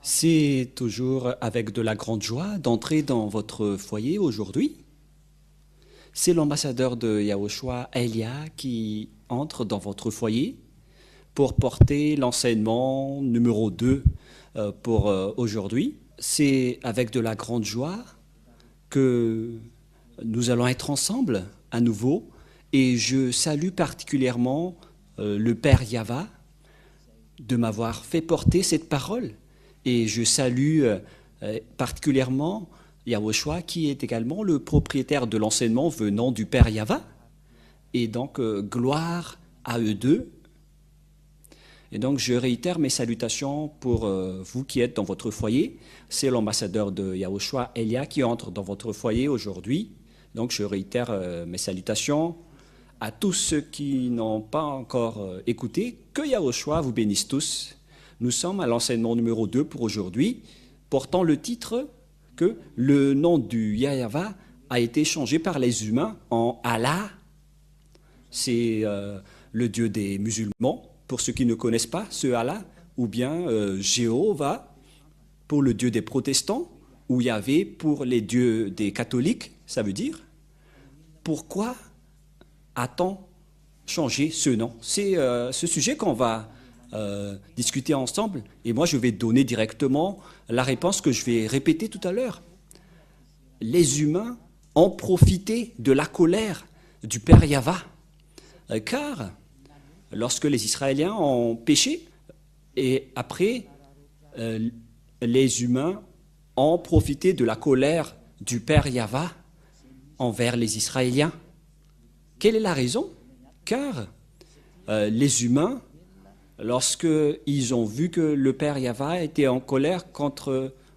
C'est toujours avec de la grande joie d'entrer dans votre foyer aujourd'hui. C'est l'ambassadeur de Yahushua, Elia, qui entre dans votre foyer pour porter l'enseignement numéro 2 pour aujourd'hui. C'est avec de la grande joie que nous allons être ensemble à nouveau et je salue particulièrement le Père Yava de m'avoir fait porter cette parole. Et je salue particulièrement Yahushua, qui est également le propriétaire de l'enseignement venant du Père Yava. Et donc, gloire à eux deux. Et donc, je réitère mes salutations pour vous qui êtes dans votre foyer. C'est l'ambassadeur de Yahushua, Elia, qui entre dans votre foyer aujourd'hui. Donc, je réitère mes salutations à tous ceux qui n'ont pas encore écouté. Que Yahushua vous bénisse tous. Nous sommes à l'enseignement numéro 2 pour aujourd'hui, portant le titre que le nom du Yahva a été changé par les humains en Allah. C'est le Dieu des musulmans, pour ceux qui ne connaissent pas ce Allah, ou bien Jéhovah pour le Dieu des protestants, ou Yahvé pour les dieux des catholiques. Ça veut dire, pourquoi a-t-on changé ce nom? C'est ce sujet qu'on va discuter ensemble, et moi je vais donner directement la réponse que je vais répéter tout à l'heure. Les humains ont profité de la colère du Père Yava, car lorsque les Israéliens ont péché, et après les humains ont profité de la colère du Père Yava envers les Israéliens. Quelle est la raison? Car les humains, lorsqu'ils ont vu que le Père Yava était en colère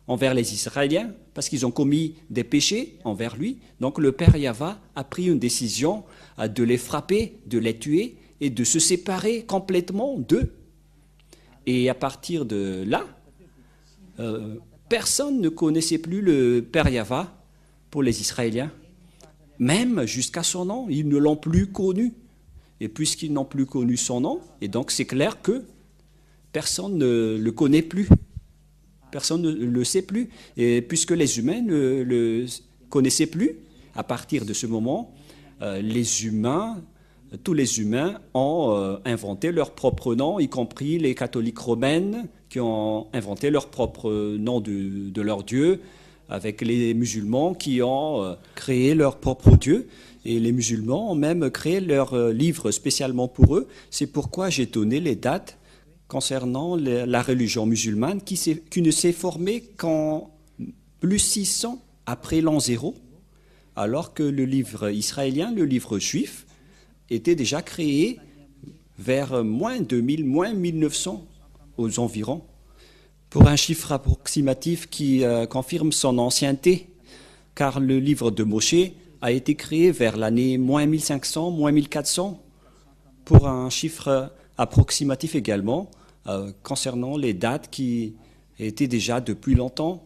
envers les Israéliens, parce qu'ils ont commis des péchés envers lui, donc le Père Yava a pris une décision de les frapper, de les tuer et de se séparer complètement d'eux. Et à partir de là, personne ne connaissait plus le Père Yava pour les Israéliens. Même jusqu'à son nom, ils ne l'ont plus connu. Et puisqu'ils n'ont plus connu son nom, et donc c'est clair que personne ne le connaît plus. Personne ne le sait plus. Et puisque les humains ne le connaissaient plus, à partir de ce moment, tous les humains ont inventé leur propre nom, y compris les catholiques romaines qui ont inventé leur propre nom de leur Dieu, avec les musulmans qui ont créé leur propre Dieu. Et les musulmans ont même créé leur livre spécialement pour eux. C'est pourquoi j'ai donné les dates concernant la religion musulmane qui ne s'est formée qu'en plus 600 après l'an 0, alors que le livre israélien, le livre juif, était déjà créé vers moins 2000, moins 1900 aux environs, pour un chiffre approximatif qui confirme son ancienneté, car le livre de Moshe a été créé vers l'année moins 1500, moins 1400, pour un chiffre approximatif également, concernant les dates qui étaient déjà depuis longtemps.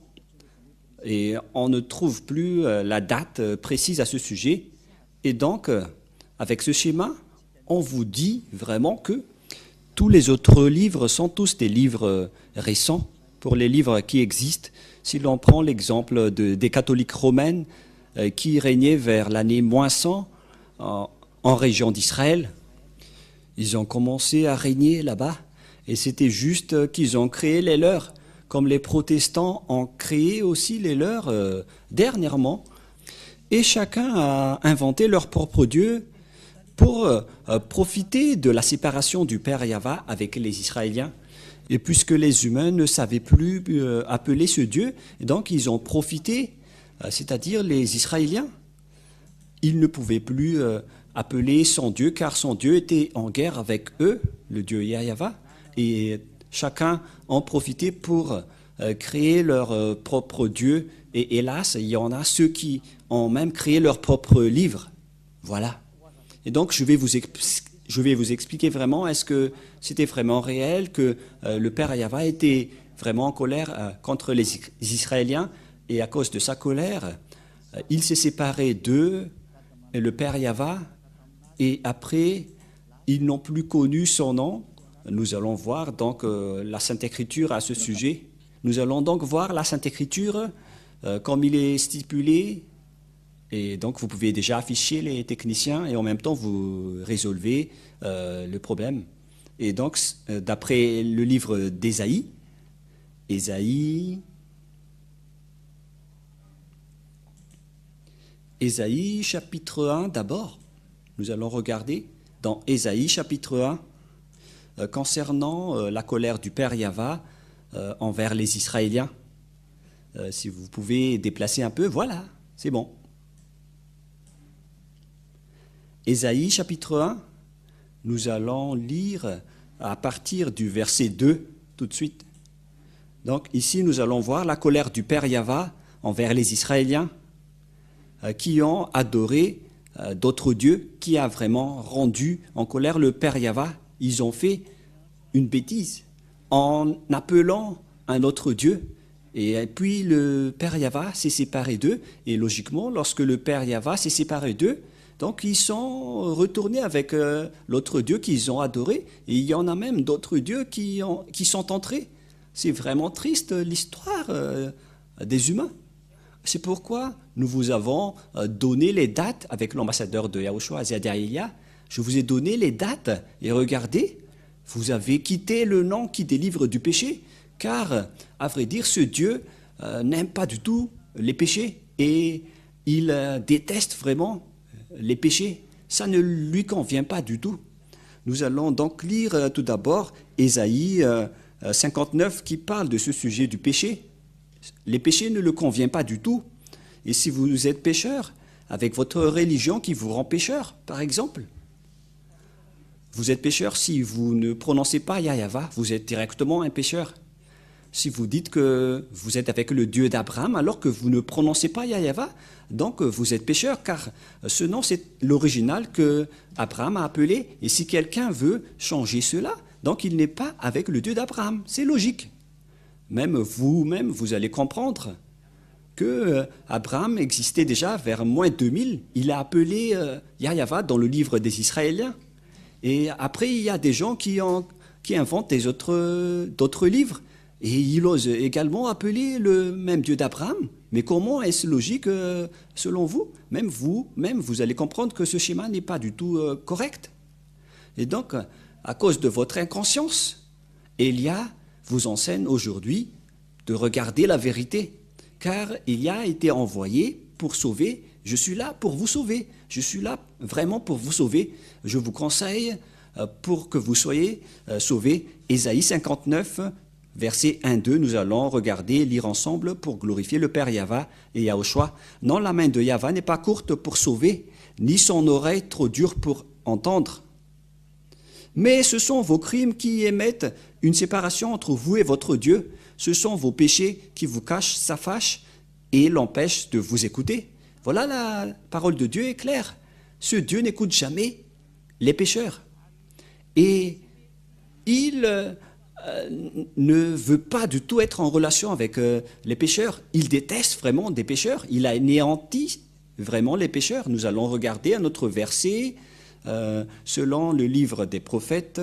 Et on ne trouve plus la date précise à ce sujet. Et donc, avec ce schéma, on vous dit vraiment que tous les autres livres sont tous des livres récents pour les livres qui existent. Si l'on prend l'exemple des catholiques romaines, qui régnaient vers l'année moins 100 en région d'Israël. Ils ont commencé à régner là-bas et c'était juste qu'ils ont créé les leurs, comme les protestants ont créé aussi les leurs dernièrement. Et chacun a inventé leur propre Dieu pour profiter de la séparation du Père Yava avec les Israéliens. Et puisque les humains ne savaient plus appeler ce Dieu, donc ils ont profité, c'est-à-dire les Israéliens. Ils ne pouvaient plus appeler son Dieu, car son Dieu était en guerre avec eux, le Dieu Yahva, et chacun en profitait pour créer leur propre Dieu. Et hélas, il y en a ceux qui ont même créé leur propre livre. Voilà. Et donc, je vais vous expliquer vraiment, est-ce que c'était vraiment réel, que le Père Yahva était vraiment en colère contre les Israéliens, et à cause de sa colère, il s'est séparé d'eux, le Père Yava, et après, ils n'ont plus connu son nom. Nous allons voir donc la Sainte Écriture à ce sujet. Nous allons donc voir la Sainte Écriture comme il est stipulé. Et donc, vous pouvez déjà afficher les techniciens et en même temps, vous résolvez le problème. Et donc, d'après le livre d'Ésaïe, Ésaïe chapitre 1 d'abord, nous allons regarder dans Ésaïe chapitre 1 concernant la colère du Père Yahva envers les Israéliens. Si vous pouvez déplacer un peu, voilà, c'est bon. Ésaïe chapitre 1, nous allons lire à partir du verset 2 tout de suite. Donc ici, nous allons voir la colère du Père Yahva envers les Israéliens qui ont adoré d'autres dieux, qui a vraiment rendu en colère le Père Yahva. Ils ont fait une bêtise en appelant un autre Dieu. Et puis le Père Yahva s'est séparé d'eux. Et logiquement, lorsque le Père Yahva s'est séparé d'eux, donc ils sont retournés avec l'autre Dieu qu'ils ont adoré. Et il y en a même d'autres dieux qui sont entrés. C'est vraiment triste l'histoire des humains. C'est pourquoi nous vous avons donné les dates avec l'ambassadeur de Yahushua, Azadiaïlia. Je vous ai donné les dates et regardez, vous avez quitté le nom qui délivre du péché, car, à vrai dire, ce Dieu n'aime pas du tout les péchés et il déteste vraiment les péchés. Ça ne lui convient pas du tout. Nous allons donc lire tout d'abord Ésaïe 59 qui parle de ce sujet du péché. Les péchés ne le conviennent pas du tout. Et si vous êtes pécheur, avec votre religion qui vous rend pécheur, par exemple, vous êtes pécheur si vous ne prononcez pas Yahva, vous êtes directement un pécheur. Si vous dites que vous êtes avec le Dieu d'Abraham alors que vous ne prononcez pas Yahva, donc vous êtes pécheur, car ce nom c'est l'original que Abraham a appelé. Et si quelqu'un veut changer cela, donc il n'est pas avec le Dieu d'Abraham. C'est logique. Même vous-même, vous allez comprendre que Abraham existait déjà vers moins 2000. Il a appelé Yahva dans le livre des Israéliens. Et après, il y a des gens qui inventent d'autres livres. Et ils osent également appeler le même Dieu d'Abraham. Mais comment est-ce logique selon vous, vous allez comprendre que ce schéma n'est pas du tout correct. Et donc, à cause de votre inconscience, Élia vous enseigne aujourd'hui de regarder la vérité. Car il a été envoyé pour sauver. Je suis là pour vous sauver. Je suis là vraiment pour vous sauver. Je vous conseille pour que vous soyez sauvés. Ésaïe 59, versets 1-2, nous allons regarder, lire ensemble pour glorifier le Père Yahva et Yahushua. Non, la main de Yahva n'est pas courte pour sauver, ni son oreille trop dure pour entendre. Mais ce sont vos crimes qui émettent une séparation entre vous et votre Dieu. Ce sont vos péchés qui vous cachent sa fâche et l'empêchent de vous écouter. Voilà, la parole de Dieu est claire. Ce Dieu n'écoute jamais les pécheurs. Et il ne veut pas du tout être en relation avec les pécheurs. Il déteste vraiment des pécheurs. Il a anéanti vraiment les pécheurs. Nous allons regarder un autre verset. Selon le livre des prophètes,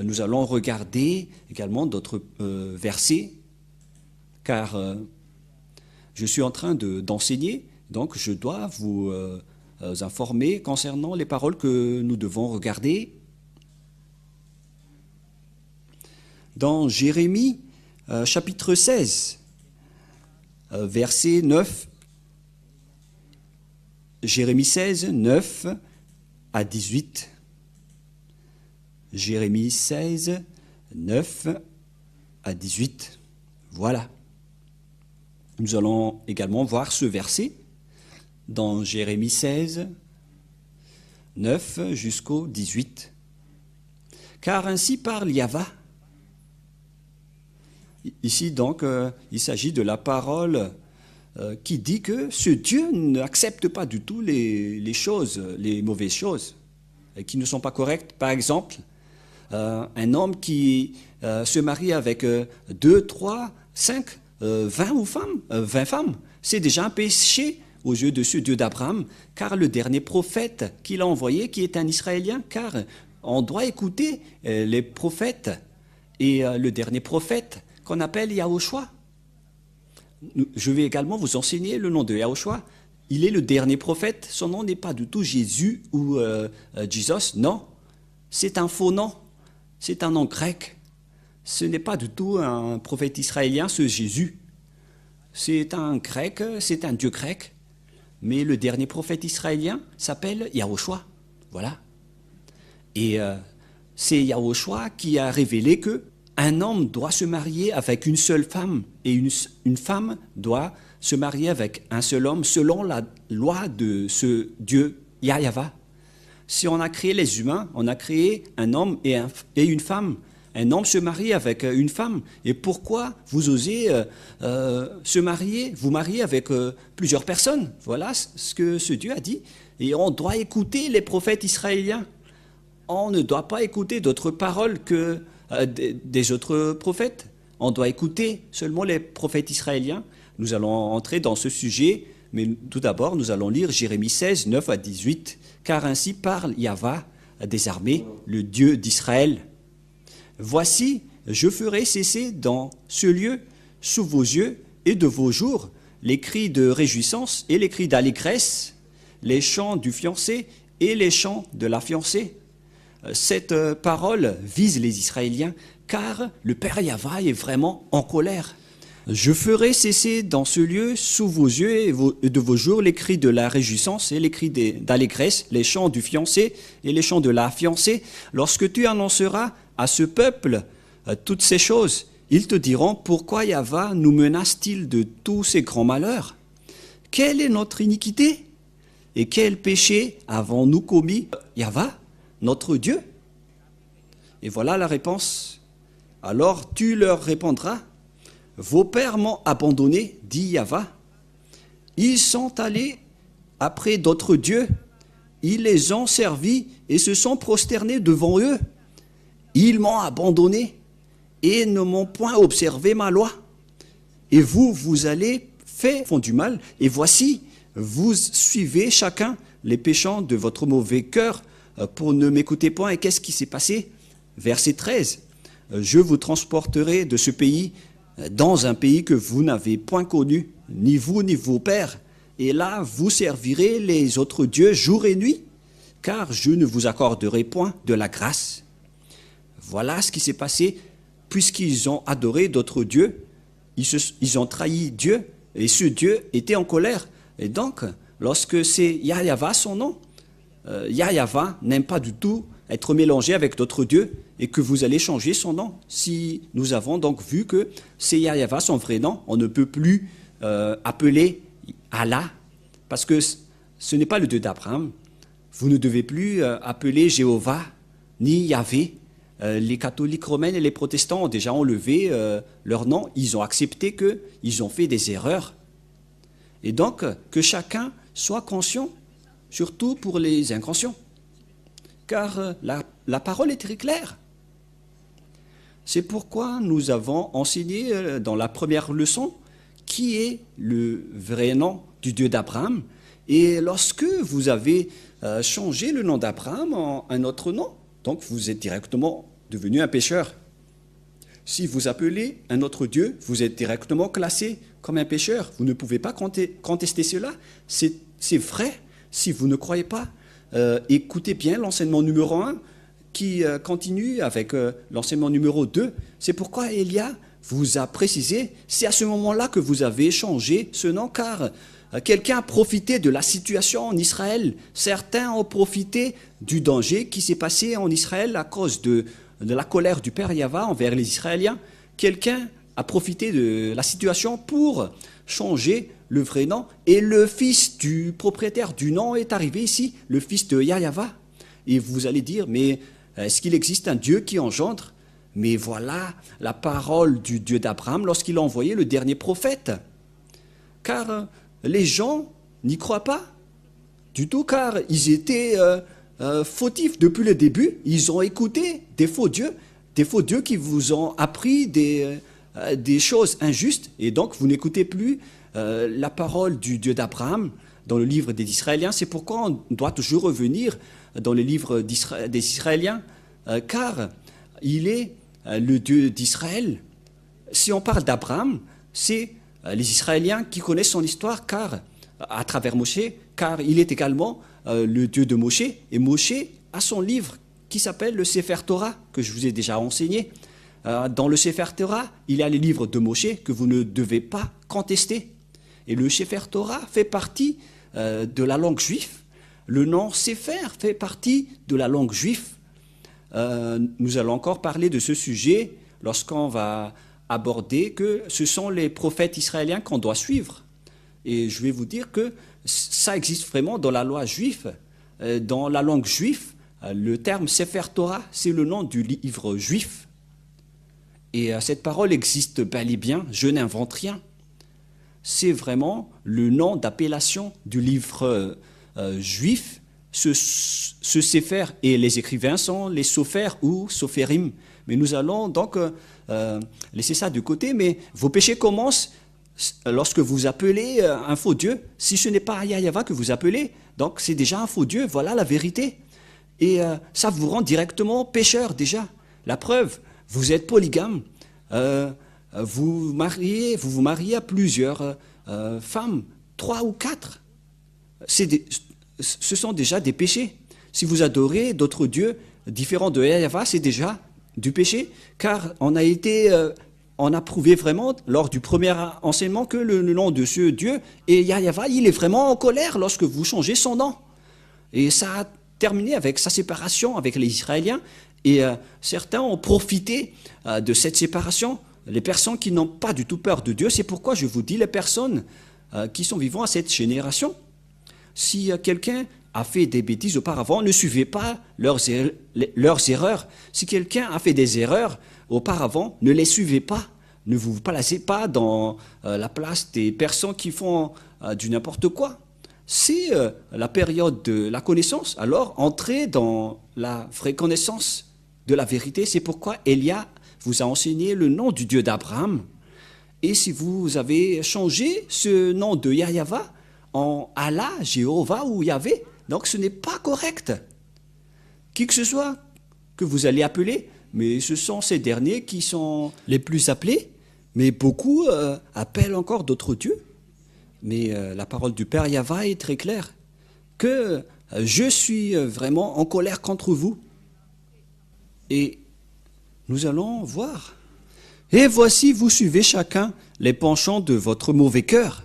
nous allons regarder également d'autres versets, car je suis en train d'enseigner, donc je dois vous informer concernant les paroles que nous devons regarder. Dans Jérémie, chapitre 16, verset 9, Jérémie 16, 9 à 18. Jérémie 16, 9 à 18. Voilà. Nous allons également voir ce verset dans Jérémie 16, 9 jusqu'au 18. Car ainsi parle Yahva. Ici donc, il s'agit de la parole qui dit que ce Dieu n'accepte pas du tout les choses, les mauvaises choses, qui ne sont pas correctes. Par exemple, un homme qui se marie avec 2, 3, 5, 20 femmes, c'est déjà un péché aux yeux de ce Dieu d'Abraham, car le dernier prophète qu'il a envoyé, qui est un Israélien, car on doit écouter les prophètes, et le dernier prophète qu'on appelle Yahushua, Je vais également vous enseigner le nom de Yahushua. Il est le dernier prophète. Son nom n'est pas du tout Jésus ou Jesus. Non, c'est un faux nom. C'est un nom grec. Ce n'est pas du tout un prophète israélien, ce Jésus. C'est un grec, c'est un dieu grec. Mais le dernier prophète israélien s'appelle Yahushua. Voilà. Et c'est Yahushua qui a révélé que un homme doit se marier avec une seule femme et une femme doit se marier avec un seul homme selon la loi de ce Dieu Yahva. Si on a créé les humains, on a créé un homme et une femme. Un homme se marie avec une femme. Et pourquoi vous osez vous marier avec plusieurs personnes? Voilà ce que ce Dieu a dit. Et on doit écouter les prophètes israéliens. On ne doit pas écouter d'autres paroles que des autres prophètes. On doit écouter seulement les prophètes israéliens. Nous allons entrer dans ce sujet, mais tout d'abord, nous allons lire Jérémie 16, 9 à 18. Car ainsi parle Yahva des armées, le Dieu d'Israël. Voici, je ferai cesser dans ce lieu, sous vos yeux et de vos jours, les cris de réjouissance et les cris d'allégresse, les chants du fiancé et les chants de la fiancée. Cette parole vise les Israéliens, car le Père Yahva est vraiment en colère. Je ferai cesser dans ce lieu, sous vos yeux et de vos jours, les cris de la réjouissance et les cris d'allégresse, les chants du fiancé et les chants de la fiancée. Lorsque tu annonceras à ce peuple toutes ces choses, ils te diront, pourquoi Yahva nous menace-t-il de tous ces grands malheurs? Quelle est notre iniquité? Et quel péché avons-nous commis? Yahva, notre Dieu? Et voilà la réponse. Alors tu leur répondras, vos pères m'ont abandonné, dit Yahva. Ils sont allés après d'autres dieux, ils les ont servis et se sont prosternés devant eux. Ils m'ont abandonné et ne m'ont point observé ma loi. Et vous, vous allez faire du mal, et voici, vous suivez chacun les péchants de votre mauvais cœur pour ne m'écouter point. Et qu'est-ce qui s'est passé? Verset 13. Je vous transporterai de ce pays dans un pays que vous n'avez point connu, ni vous ni vos pères. Et là, vous servirez les autres dieux jour et nuit, car je ne vous accorderai point de la grâce. Voilà ce qui s'est passé, puisqu'ils ont adoré d'autres dieux, ils ont trahi Dieu, et ce Dieu était en colère. Et donc, lorsque c'est Yahva son nom, Yahva n'aime pas du tout être mélangé avec d'autres dieux, et que vous allez changer son nom. Si nous avons donc vu que c'est Yahva son vrai nom, on ne peut plus appeler Allah, parce que ce n'est pas le Dieu d'Abraham. Vous ne devez plus appeler Jéhovah, ni Yahvé. Les catholiques romains et les protestants ont déjà enlevé leur nom. Ils ont accepté qu'ils ont fait des erreurs. Et donc, que chacun soit conscient, surtout pour les inconscients. Car la parole est très claire. C'est pourquoi nous avons enseigné dans la première leçon qui est le vrai nom du Dieu d'Abraham. Et lorsque vous avez changé le nom d'Abraham en un autre nom, donc vous êtes directement devenu un pécheur. Si vous appelez un autre Dieu, vous êtes directement classé comme un pécheur. Vous ne pouvez pas contester cela. C'est vrai. Si vous ne croyez pas, écoutez bien l'enseignement numéro 1 qui continue avec l'enseignement numéro 2. C'est pourquoi Elia vous a précisé, c'est à ce moment-là que vous avez changé ce nom, car quelqu'un a profité de la situation en Israël. Certains ont profité du danger qui s'est passé en Israël à cause de la colère du Père Yahva envers les Israéliens. Quelqu'un a profité de la situation pour changer le vrai nom. Et le fils du propriétaire du nom est arrivé ici, le fils de Yahva. Et vous allez dire, mais est-ce qu'il existe un Dieu qui engendre? Mais voilà la parole du Dieu d'Abraham lorsqu'il a envoyé le dernier prophète. Car les gens n'y croient pas du tout, car ils étaient fautifs depuis le début. Ils ont écouté des faux dieux qui vous ont appris des choses injustes, et donc vous n'écoutez plus la parole du Dieu d'Abraham dans le livre des Israéliens. C'est pourquoi on doit toujours revenir dans le livre des Israéliens, car il est le Dieu d'Israël. Si on parle d'Abraham, c'est les Israéliens qui connaissent son histoire car, à travers Moshe, car il est également le Dieu de Moshe. Et Moshe a son livre qui s'appelle le Sefer Torah, que je vous ai déjà enseigné. Dans le Sefer Torah, il y a les livres de Moshe que vous ne devez pas contester. Et le Sefer Torah fait partie de la langue juive. Le nom Sefer fait partie de la langue juive. Nous allons encore parler de ce sujet lorsqu'on va aborder que ce sont les prophètes israéliens qu'on doit suivre. Et je vais vous dire que ça existe vraiment dans la loi juive, dans la langue juive. Le terme Sefer Torah, c'est le nom du livre juif. Et cette parole existe bel et bien, je n'invente rien. C'est vraiment le nom d'appellation du livre juif. Ce Sefer, et les écrivains sont les Sofer ou Soferim. Mais nous allons donc laisser ça de côté. Mais vos péchés commencent lorsque vous appelez un faux Dieu. Si ce n'est pas Yahyawa que vous appelez, donc c'est déjà un faux Dieu, voilà la vérité. Et ça vous rend directement pécheur déjà. La preuve, vous êtes polygame, vous vous mariez à plusieurs femmes, 3 ou 4. Ce sont déjà des péchés. Si vous adorez d'autres dieux différents de Yahyawa, c'est déjà du péché, car on a prouvé vraiment lors du premier enseignement que le nom de ce Dieu, et Yahyawa, il est vraiment en colère lorsque vous changez son nom. Et ça a terminé avec sa séparation avec les Israéliens, et certains ont profité de cette séparation, les personnes qui n'ont pas du tout peur de Dieu. C'est pourquoi je vous dis, les personnes qui sont vivant à cette génération, si quelqu'un a fait des bêtises auparavant, ne suivez pas leurs erreurs. Si quelqu'un a fait des erreurs auparavant, ne les suivez pas. Ne vous placez pas dans la place des personnes qui font du n'importe quoi. C'est la période de la connaissance, alors entrez dans la vraie connaissance de la vérité. C'est pourquoi Elia vous a enseigné le nom du Dieu d'Abraham. Et si vous avez changé ce nom de Yahyawa en Allah, Jéhovah ou Yahvé, donc ce n'est pas correct. Qui que ce soit que vous allez appeler, mais ce sont ces derniers qui sont les plus appelés, mais beaucoup appellent encore d'autres dieux. Mais la parole du Père Yahva est très claire, que je suis vraiment en colère contre vous. Et nous allons voir. Et voici, vous suivez chacun les penchants de votre mauvais cœur.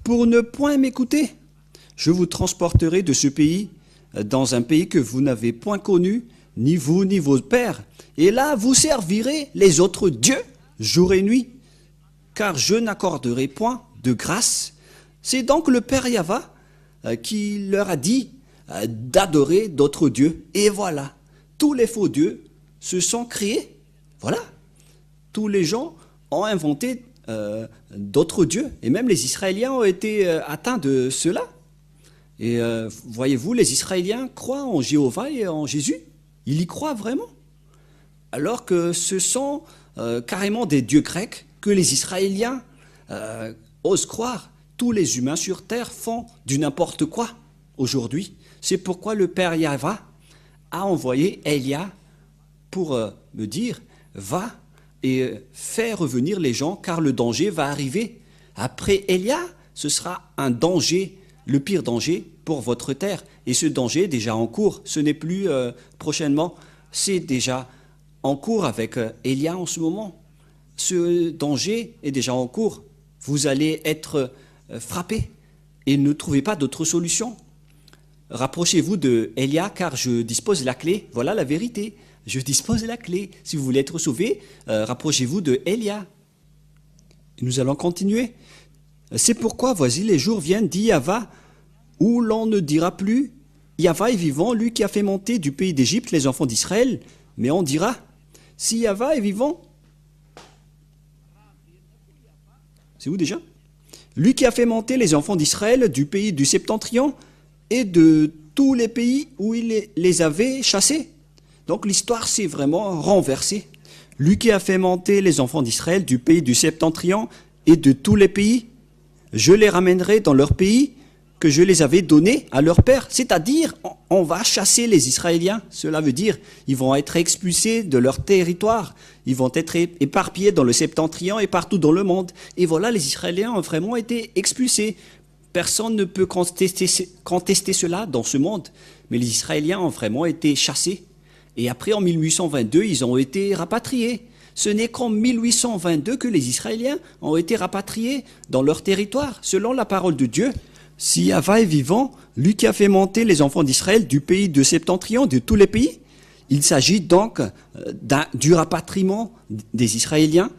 Pour ne point m'écouter, je vous transporterai de ce pays dans un pays que vous n'avez point connu, ni vous ni vos pères. Et là, vous servirez les autres dieux jour et nuit, car je n'accorderai point de grâce. C'est donc le Père Yahva qui leur a dit d'adorer d'autres dieux. Et voilà, tous les faux dieux se sont créés. Voilà, tous les gens ont inventé d'autres dieux. Et même les Israéliens ont été atteints de cela. Et voyez-vous, les Israéliens croient en Jéhovah et en Jésus. Ils y croient vraiment. Alors que ce sont carrément des dieux grecs que les Israéliens osent croire. Tous les humains sur terre font du n'importe quoi aujourd'hui. C'est pourquoi le Père Yahva a envoyé Elia pour me dire, va et fais revenir les gens, car le danger va arriver. Après Elia, ce sera un danger, le pire danger pour votre terre. Et ce danger est déjà en cours. Ce n'est plus prochainement, c'est déjà en cours avec Elia en ce moment. Ce danger est déjà en cours. Vous allez être frappés et ne trouvez pas d'autre solution. Rapprochez-vous de Elia, car je dispose de la clé. Voilà la vérité. Je dispose de la clé. Si vous voulez être sauvé, rapprochez-vous de Elia. Nous allons continuer. C'est pourquoi, voici, les jours viennent, dit Yahva, où l'on ne dira plus, Yahva est vivant, lui qui a fait monter du pays d'Égypte les enfants d'Israël, mais on dira, si Yahva est vivant, c'est où déjà? Lui qui a fait monter les enfants d'Israël du pays du Septentrion et de tous les pays où il les avait chassés. Donc l'histoire s'est vraiment renversée. Lui qui a fait monter les enfants d'Israël du pays du Septentrion et de tous les pays, je les ramènerai dans leur pays que je les avais donnés à leur père. C'est-à-dire, on va chasser les Israéliens. Cela veut dire, ils vont être expulsés de leur territoire. Ils vont être éparpillés dans le Septentrion et partout dans le monde. Et voilà, les Israéliens ont vraiment été expulsés. Personne ne peut contester cela dans ce monde. Mais les Israéliens ont vraiment été chassés. Et après, en 1822, ils ont été rapatriés. Ce n'est qu'en 1822 que les Israéliens ont été rapatriés dans leur territoire, selon la parole de Dieu. Si Yahva est vivant, lui qui a fait monter les enfants d'Israël du pays de Septentrion, de tous les pays, il s'agit donc du rapatriement des Israéliens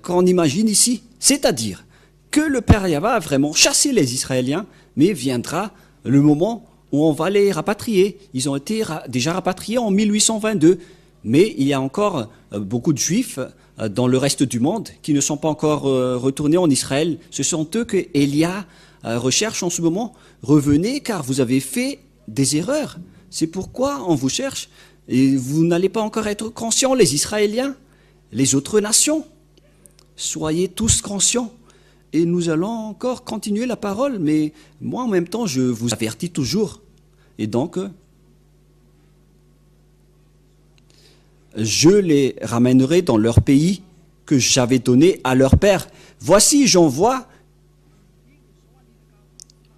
qu'on imagine ici. C'est-à-dire que le Père Yahva a vraiment chassé les Israéliens, mais viendra le moment où on va les rapatrier. Ils ont été déjà rapatriés en 1822. Mais il y a encore beaucoup de Juifs dans le reste du monde qui ne sont pas encore retournés en Israël. Ce sont eux que Élia recherche en ce moment. Revenez car vous avez fait des erreurs. C'est pourquoi on vous cherche. Et vous n'allez pas encore être conscients, les Israéliens, les autres nations. Soyez tous conscients. Et nous allons encore continuer la parole. Mais moi, en même temps, je vous avertis toujours. Et donc, je les ramènerai dans leur pays que j'avais donné à leur père. Voici, j'envoie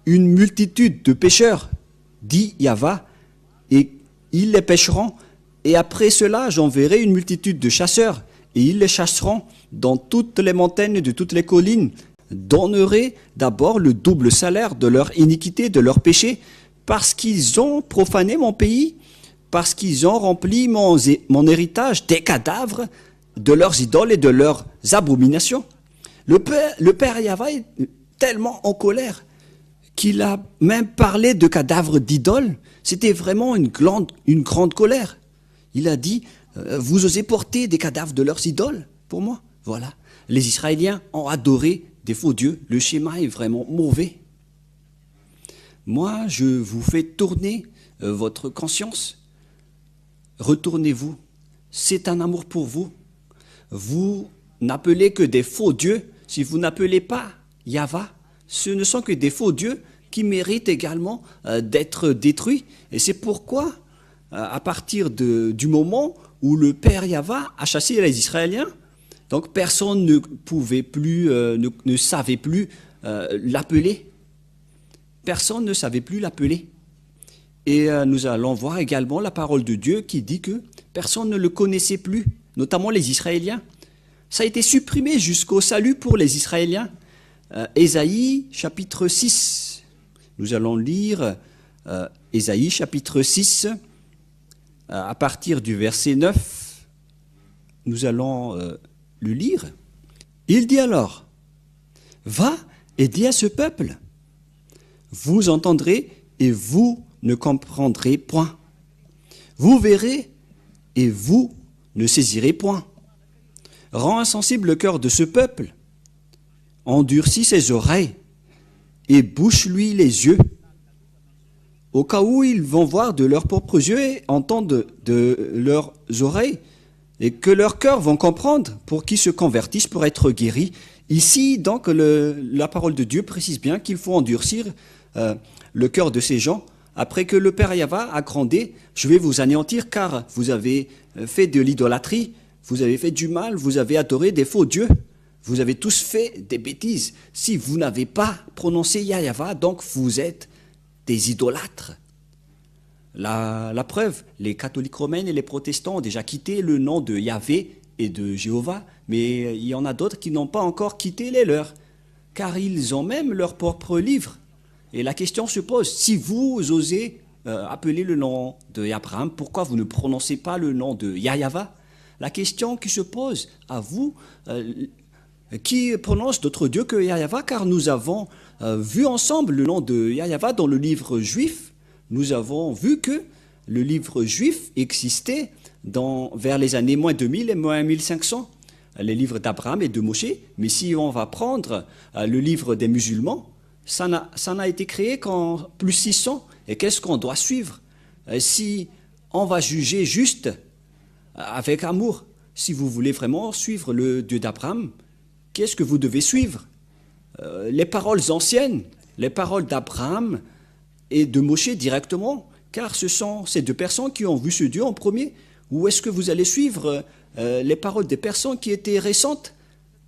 une multitude de pêcheurs, dit Yahva, et ils les pêcheront. Et après cela, j'enverrai une multitude de chasseurs, et ils les chasseront dans toutes les montagnes et de toutes les collines. Donnerai d'abord le double salaire de leur iniquité, de leur péché, parce qu'ils ont profané mon pays, parce qu'ils ont rempli mon héritage des cadavres de leurs idoles et de leurs abominations. Le père Yahva est tellement en colère qu'il a même parlé de cadavres d'idoles. C'était vraiment une grande colère. Il a dit, vous osez porter des cadavres de leurs idoles pour moi? Voilà. Les Israéliens ont adoré des faux dieux. Le schéma est vraiment mauvais. Moi, je vous fais tourner votre conscience. Retournez-vous, c'est un amour pour vous. Vous n'appelez que des faux dieux. Si vous n'appelez pas Yahva, ce ne sont que des faux dieux qui méritent également d'être détruits. Et c'est pourquoi, à partir du moment où le Père Yahva a chassé les Israéliens, donc personne ne pouvait plus, ne savait plus l'appeler. Personne ne savait plus l'appeler. Et nous allons voir également la parole de Dieu qui dit que personne ne le connaissait plus, notamment les Israéliens. Ça a été supprimé jusqu'au salut pour les Israéliens. Ésaïe chapitre 6. Nous allons lire Ésaïe chapitre 6 à partir du verset 9. Nous allons le lire. Il dit alors, va et dis à ce peuple, vous entendrez et vous ne comprendrez point. Vous verrez et vous ne saisirez point. Rends insensible le cœur de ce peuple, endurcis ses oreilles et bouche-lui les yeux, au cas où ils vont voir de leurs propres yeux et entendre de leurs oreilles, et que leurs cœurs vont comprendre pour qu'ils se convertissent pour être guéris. Ici, donc, la parole de Dieu précise bien qu'il faut endurcir le cœur de ces gens. Après que le Père Yahva a grondé, je vais vous anéantir car vous avez fait de l'idolâtrie, vous avez fait du mal, vous avez adoré des faux dieux, vous avez tous fait des bêtises. Si vous n'avez pas prononcé Yahva, donc vous êtes des idolâtres. La preuve, les catholiques romains et les protestants ont déjà quitté le nom de Yahvé et de Jéhovah, mais il y en a d'autres qui n'ont pas encore quitté les leurs, car ils ont même leur propre livre. Et la question se pose, si vous osez appeler le nom de Abraham, pourquoi vous ne prononcez pas le nom de Yahva? La question qui se pose à vous, qui prononce d'autres dieux que Yahva, car nous avons vu ensemble le nom de Yahva dans le livre juif. Nous avons vu que le livre juif existait vers les années moins 2000 et moins 1500, les livres d'Abraham et de Moshe. Mais si on va prendre le livre des musulmans, ça n'a été créé qu'en plus 600. Et qu'est-ce qu'on doit suivre? Si on va juger juste avec amour, si vous voulez vraiment suivre le Dieu d'Abraham, qu'est-ce que vous devez suivre? Les paroles anciennes, les paroles d'Abraham et de Moshe directement, car ce sont ces deux personnes qui ont vu ce Dieu en premier? Ou est-ce que vous allez suivre les paroles des personnes qui étaient récentes,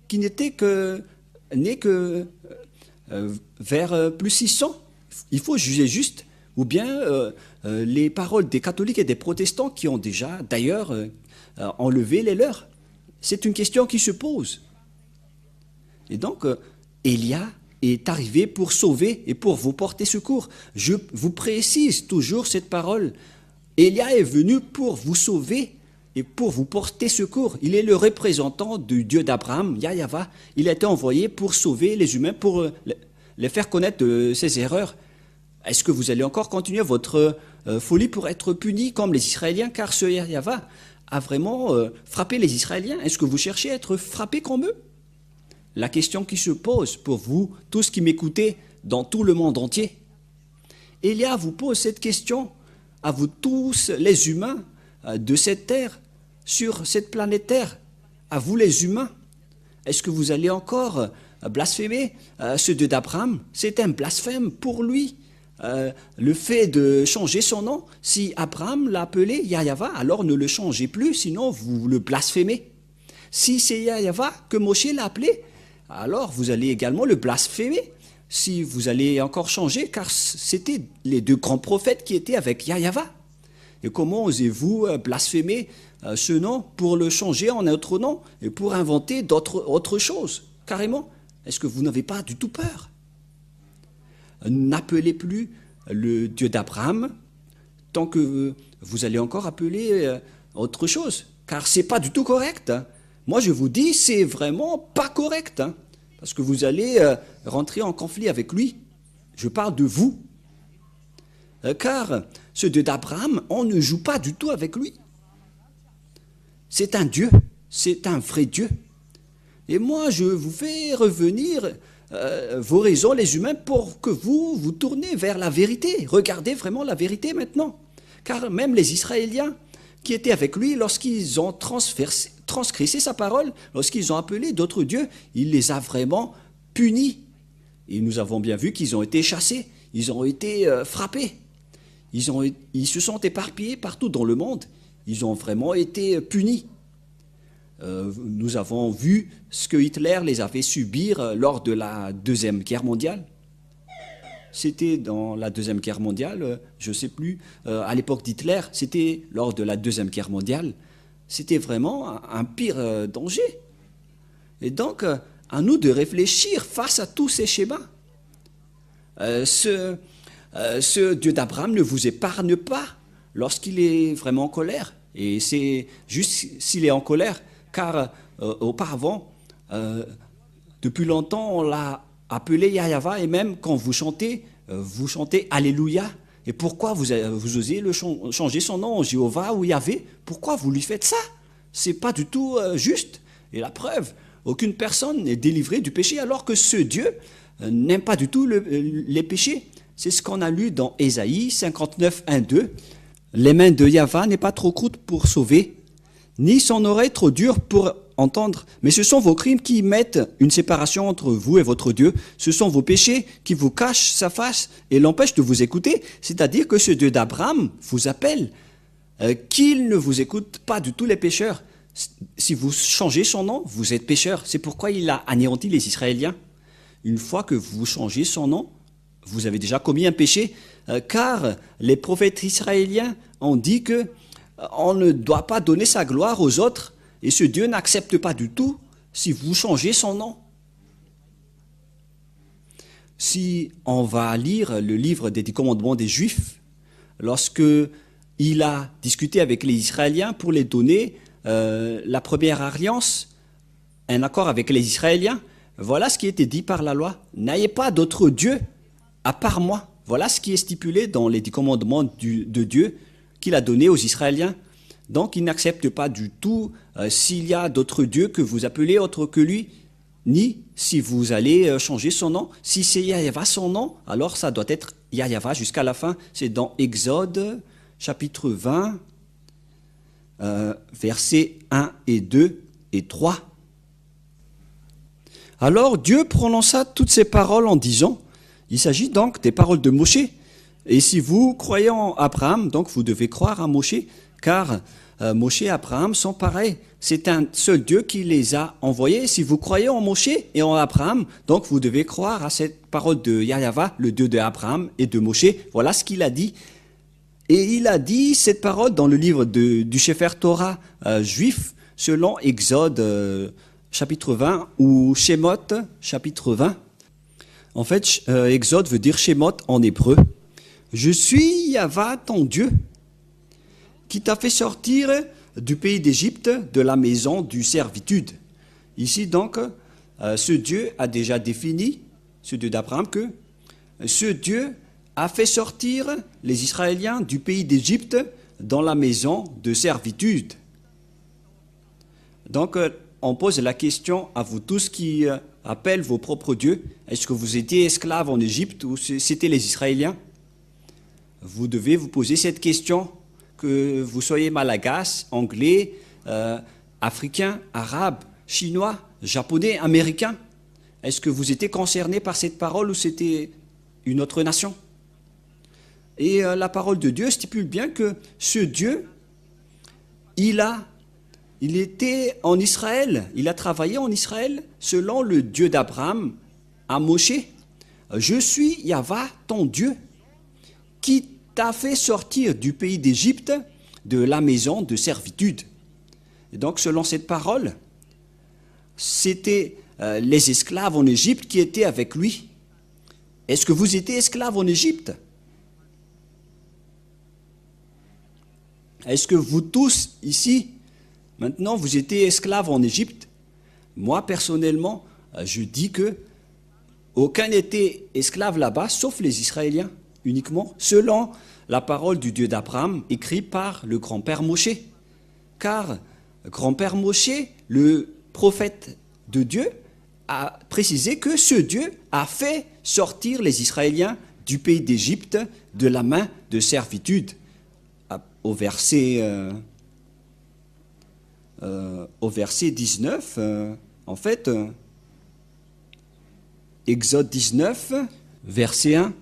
qui n'étaient nées que vers plus 600? Il faut juger juste. Ou bien les paroles des catholiques et des protestants qui ont déjà, d'ailleurs, enlevé les leurs. C'est une question qui se pose. Et donc, Élia est arrivé pour sauver et pour vous porter secours. Je vous précise toujours cette parole. Élia est venu pour vous sauver et pour vous porter secours. Il est le représentant du Dieu d'Abraham, Yahweh. Il a été envoyé pour sauver les humains, pour les faire connaître de ses erreurs. Est-ce que vous allez encore continuer votre folie pour être puni comme les Israéliens? Car ce Yahweh a vraiment frappé les Israéliens. Est-ce que vous cherchez à être frappé comme eux? La question qui se pose pour vous, tous qui m'écoutez dans tout le monde entier. Élia vous pose cette question à vous tous les humains de cette terre, sur cette planète Terre, à vous les humains. Est-ce que vous allez encore blasphémer ce Dieu d'Abraham? C'est un blasphème pour lui. Le fait de changer son nom, si Abraham l'a appelé Yahweh, alors ne le changez plus, sinon vous le blasphémez. Si c'est Yahweh que Moshe l'a appelé, alors vous allez également le blasphémer. Si vous allez encore changer, car c'était les deux grands prophètes qui étaient avec Yahweh. Et comment osez-vous blasphémer ce nom pour le changer en un autre nom et pour inventer autre chose, carrément? Est-ce que vous n'avez pas du tout peur? N'appelez plus le Dieu d'Abraham tant que vous allez encore appeler autre chose, car c'est pas du tout correct. Moi, je vous dis, c'est vraiment pas correct, parce que vous allez rentrer en conflit avec lui. Je parle de vous. Car ce Dieu d'Abraham, on ne joue pas du tout avec lui. C'est un Dieu, c'est un vrai Dieu. Et moi, je vous fais revenir vos raisons, les humains, pour que vous vous tournez vers la vérité. Regardez vraiment la vérité maintenant. Car même les Israéliens qui étaient avec lui, lorsqu'ils ont transgressé sa parole, lorsqu'ils ont appelé d'autres dieux, il les a vraiment punis. Et nous avons bien vu qu'ils ont été chassés, ils ont été frappés. Ils se sont éparpillés partout dans le monde. Ils ont vraiment été punis. Nous avons vu ce que Hitler les avait subir lors de la Deuxième Guerre mondiale. C'était dans la Deuxième Guerre mondiale, je ne sais plus, à l'époque d'Hitler, c'était lors de la Deuxième Guerre mondiale. C'était vraiment un pire danger. Et donc, à nous de réfléchir face à tous ces schémas. Ce Dieu d'Abraham ne vous épargne pas lorsqu'il est vraiment en colère. Et c'est juste s'il est en colère, car auparavant, depuis longtemps, on l'a appelé Yahweh, et même quand vous chantez Alléluia. Et pourquoi vous osez changer son nom, Jéhovah ou Yahvé? Pourquoi vous lui faites ça? C'est pas du tout juste. Et la preuve, aucune personne n'est délivrée du péché, alors que ce Dieu n'aime pas du tout les péchés. C'est ce qu'on a lu dans Ésaïe 59, 1, 2. Les mains de Yahvé n'est pas trop courtes pour sauver, ni son oreille trop dure pour entendre. Mais ce sont vos crimes qui mettent une séparation entre vous et votre Dieu. Ce sont vos péchés qui vous cachent sa face et l'empêchent de vous écouter. C'est-à-dire que ce Dieu d'Abraham vous appelle, qu'il ne vous écoute pas du tout les pécheurs. Si vous changez son nom, vous êtes pécheur. C'est pourquoi il a anéanti les Israéliens. Une fois que vous changez son nom, vous avez déjà commis un péché, car les prophètes israéliens ont dit que on ne doit pas donner sa gloire aux autres, et ce Dieu n'accepte pas du tout si vous changez son nom. Si on va lire le livre des 10 commandements des Juifs, lorsque il a discuté avec les Israéliens pour les donner la première alliance, un accord avec les Israéliens, voilà ce qui était dit par la loi. N'ayez pas d'autre Dieu à part moi. Voilà ce qui est stipulé dans les 10 commandements de Dieu qu'il a donné aux Israéliens. Donc, il n'accepte pas du tout s'il y a d'autres dieux que vous appelez autre que lui, ni si vous allez changer son nom. Si c'est Yahweh son nom, alors ça doit être Yahweh jusqu'à la fin. C'est dans Exode, chapitre 20, versets 1 et 2 et 3. Alors Dieu prononça toutes ces paroles en disant: Il s'agit donc des paroles de Moshe. Et si vous croyez en Abraham, donc vous devez croire en Moshe, car Moshe et Abraham sont pareils. C'est un seul Dieu qui les a envoyés. Si vous croyez en Moshe et en Abraham, donc vous devez croire à cette parole de Yahweh, le Dieu d'Abraham et de Moshe. Voilà ce qu'il a dit. Et il a dit cette parole dans le livre du Sefer Torah juif, selon Exode chapitre 20 ou Shemot chapitre 20. En fait, Exode veut dire Shemot en hébreu. Je suis Yahweh ton Dieu, qui t'a fait sortir du pays d'Égypte, de la maison du servitude. Ici donc, ce Dieu a déjà défini, ce Dieu d'Abraham, que ce Dieu a fait sortir les Israéliens du pays d'Égypte dans la maison de servitude. Donc, on pose la question à vous tous qui appellent vos propres dieux. Est-ce que vous étiez esclaves en Égypte ou c'était les Israéliens? Vous devez vous poser cette question, que vous soyez malagasy, anglais, africain, arabe, chinois, japonais, américain. Est-ce que vous étiez concernés par cette parole ou c'était une autre nation? Et la parole de Dieu stipule bien que ce Dieu, il était en Israël, il a travaillé en Israël selon le Dieu d'Abraham à Moshe. Je suis Yahweh, ton Dieu, qui t'a fait sortir du pays d'Égypte, de la maison de servitude. Et donc, selon cette parole, c'était les esclaves en Égypte qui étaient avec lui. Est-ce que vous étiez esclaves en Égypte? Est-ce que vous tous ici, maintenant, vous étiez esclaves en Égypte? Moi, personnellement, je dis que aucun n'était esclave là-bas, sauf les Israéliens, uniquement, selon la parole du Dieu d'Abraham, écrite par le grand-père Moshe. Car grand-père Moshe, le prophète de Dieu, a précisé que ce Dieu a fait sortir les Israéliens du pays d'Égypte de la main de servitude. Au verset 19, en fait, Exode 19, verset 1.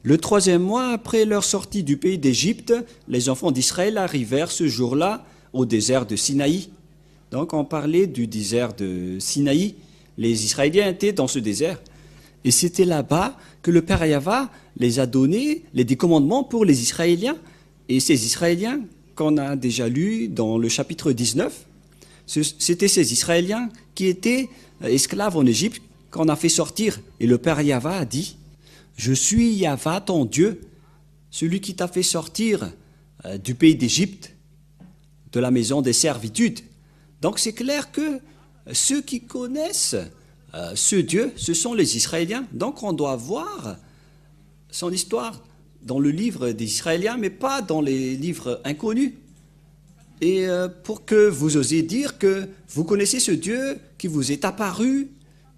Le 3e mois après leur sortie du pays d'Égypte, les enfants d'Israël arrivèrent ce jour-là au désert de Sinaï. Donc on parlait du désert de Sinaï. Les Israéliens étaient dans ce désert. Et c'était là-bas que le Père Yahweh les a donné les 10 commandements pour les Israéliens. Et ces Israéliens, qu'on a déjà lu dans le chapitre 19, c'était ces Israéliens qui étaient esclaves en Égypte qu'on a fait sortir. Et le Père Yahweh a dit, « Je suis Yahweh ton Dieu, celui qui t'a fait sortir du pays d'Égypte, de la maison des servitudes. » Donc c'est clair que ceux qui connaissent ce Dieu, ce sont les Israéliens. Donc on doit voir son histoire dans le livre des Israéliens, mais pas dans les livres inconnus. Et pour que vous osiez dire que vous connaissez ce Dieu qui vous est apparu,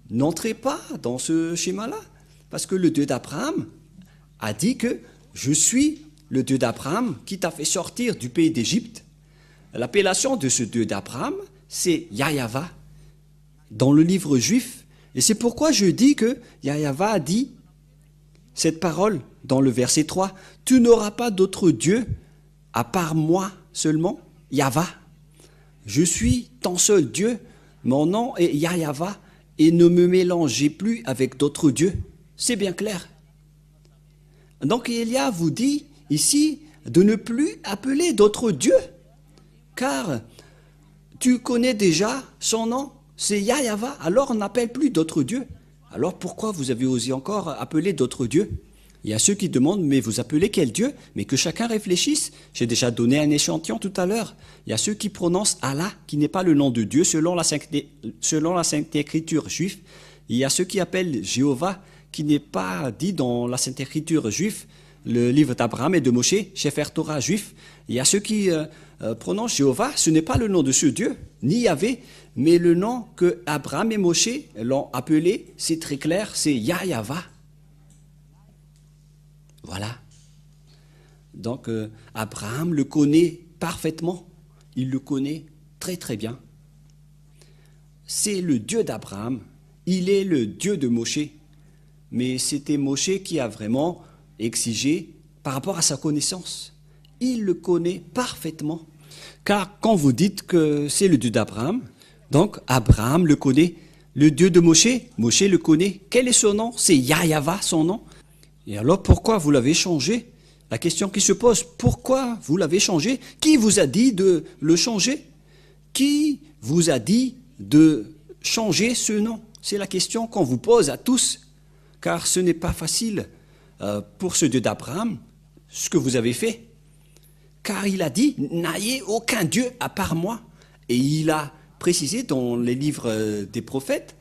n'entrez pas dans ce schéma-là. Parce que le Dieu d'Abraham a dit que je suis le Dieu d'Abraham qui t'a fait sortir du pays d'Égypte. L'appellation de ce Dieu d'Abraham, c'est Yahweh, dans le livre juif. Et c'est pourquoi je dis que Yahweh a dit cette parole dans le verset 3, « Tu n'auras pas d'autre Dieu à part moi seulement, Yahweh. Je suis ton seul Dieu, mon nom est Yahweh, et ne me mélangez plus avec d'autres dieux. » C'est bien clair. Donc Élia vous dit ici de ne plus appeler d'autres dieux, car tu connais déjà son nom, c'est Yahweh, alors on n'appelle plus d'autres dieux. Alors pourquoi vous avez osé encore appeler d'autres dieux? Il y a ceux qui demandent, mais vous appelez quel Dieu? Mais que chacun réfléchisse. J'ai déjà donné un échantillon tout à l'heure. Il y a ceux qui prononcent Allah, qui n'est pas le nom de Dieu selon la Sainte Écriture juive. Il y a ceux qui appellent Jéhovah, qui n'est pas dit dans la Sainte Écriture juive, le livre d'Abraham et de Moshe, Sefer Torah juif. Il y a ceux qui prononcent Jéhovah, ce n'est pas le nom de ce Dieu, ni Yahvé, mais le nom que Abraham et Moshe l'ont appelé, c'est très clair, c'est Yahweh. Voilà. Donc Abraham le connaît parfaitement, il le connaît très très bien. C'est le Dieu d'Abraham, il est le Dieu de Moshe. mais c'était Moshe qui a vraiment exigé par rapport à sa connaissance. Il le connaît parfaitement. Car quand vous dites que c'est le Dieu d'Abraham, donc Abraham le connaît. Le Dieu de Moshe, Moshe le connaît. Quel est son nom? C'est Yahyawa, son nom. Et alors pourquoi vous l'avez changé? La question qui se pose, pourquoi vous l'avez changé? Qui vous a dit de le changer? Qui vous a dit de changer ce nom? C'est la question qu'on vous pose à tous, car ce n'est pas facile pour ce Dieu d'Abraham, ce que vous avez fait. Car il a dit, n'ayez aucun Dieu à part moi. Et il a précisé dans les livres des prophètes,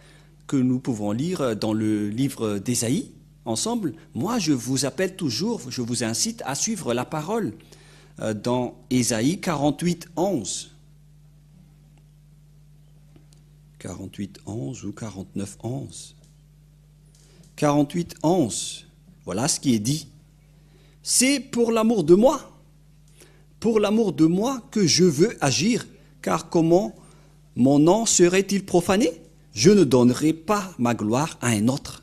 que nous pouvons lire dans le livre d'Ésaïe, ensemble, moi je vous appelle toujours, je vous incite à suivre la parole dans Ésaïe 48, 11. 48, 11 ou 49, 11. 48, 11. Voilà ce qui est dit. C'est pour l'amour de moi que je veux agir, car comment mon nom serait-il profané? Je ne donnerai pas ma gloire à un autre.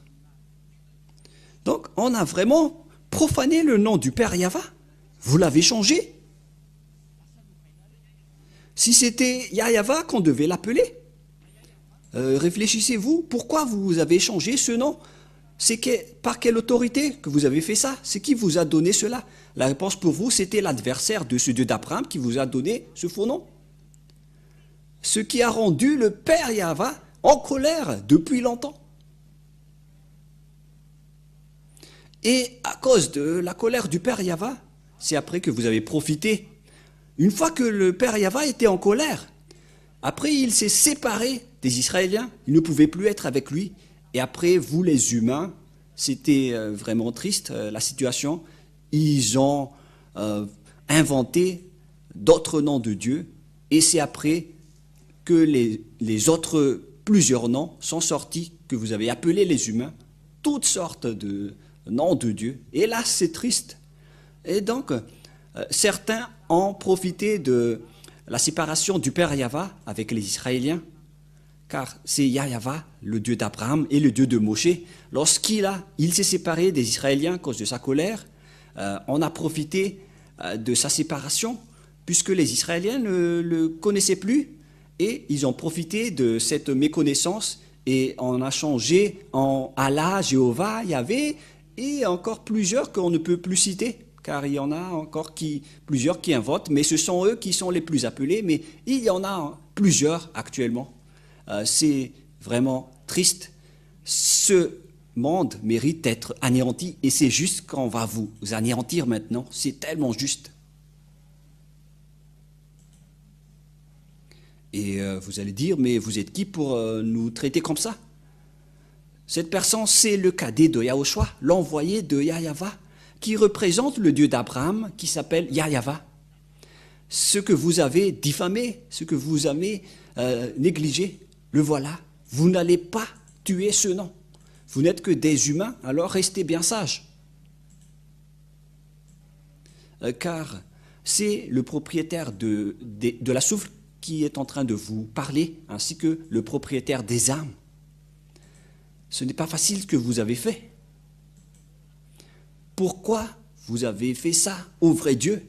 Donc, on a vraiment profané le nom du Père Yahva. Vous l'avez changé. Si c'était Yahyawa qu'on devait l'appeler, réfléchissez-vous, pourquoi vous avez changé ce nom? Par quelle autorité que vous avez fait ça? C'est qui vous a donné cela? La réponse pour vous, c'était l'adversaire de ce Dieu d'Abraham qui vous a donné ce faux nom. Ce qui a rendu le Père Yahva en colère depuis longtemps. Et à cause de la colère du Père Yahva, c'est après que vous avez profité. Une fois que le Père Yahva était en colère, après il s'est séparé des Israéliens, ils ne pouvaient plus être avec lui. Et après, vous les humains, c'était vraiment triste la situation, ils ont inventé d'autres noms de Dieu, et c'est après que les autres, plusieurs noms sont sortis, que vous avez appelé les humains, toutes sortes de noms de Dieu. Et là, c'est triste. Et donc, certains ont profité de la séparation du Père Yahva avec les Israéliens, car c'est Yahyawa, le Dieu d'Abraham et le Dieu de Moshe. Lorsqu'il s'est séparé des Israéliens à cause de sa colère, on a profité de sa séparation, puisque les Israéliens ne le connaissaient plus, et ils ont profité de cette méconnaissance, et on a changé en Allah, Jéhovah, Yahvé, et encore plusieurs qu'on ne peut plus citer, car il y en a encore plusieurs qui inventent, mais ce sont eux qui sont les plus appelés, mais il y en a plusieurs actuellement. C'est vraiment triste. Ce monde mérite d'être anéanti, et c'est juste qu'on va vous anéantir maintenant. C'est tellement juste. Et vous allez dire, mais vous êtes qui pour nous traiter comme ça? Cette personne, c'est le cadet de Yahushua, l'envoyé de Yahyawa, qui représente le Dieu d'Abraham, qui s'appelle Yahyawa. Ce que vous avez diffamé, ce que vous avez négligé, le voilà. Vous n'allez pas tuer ce nom. Vous n'êtes que des humains, alors restez bien sages. Car c'est le propriétaire de la souffle qui est en train de vous parler, ainsi que le propriétaire des âmes. Ce n'est pas facile ce que vous avez fait. Pourquoi vous avez fait ça au vrai Dieu?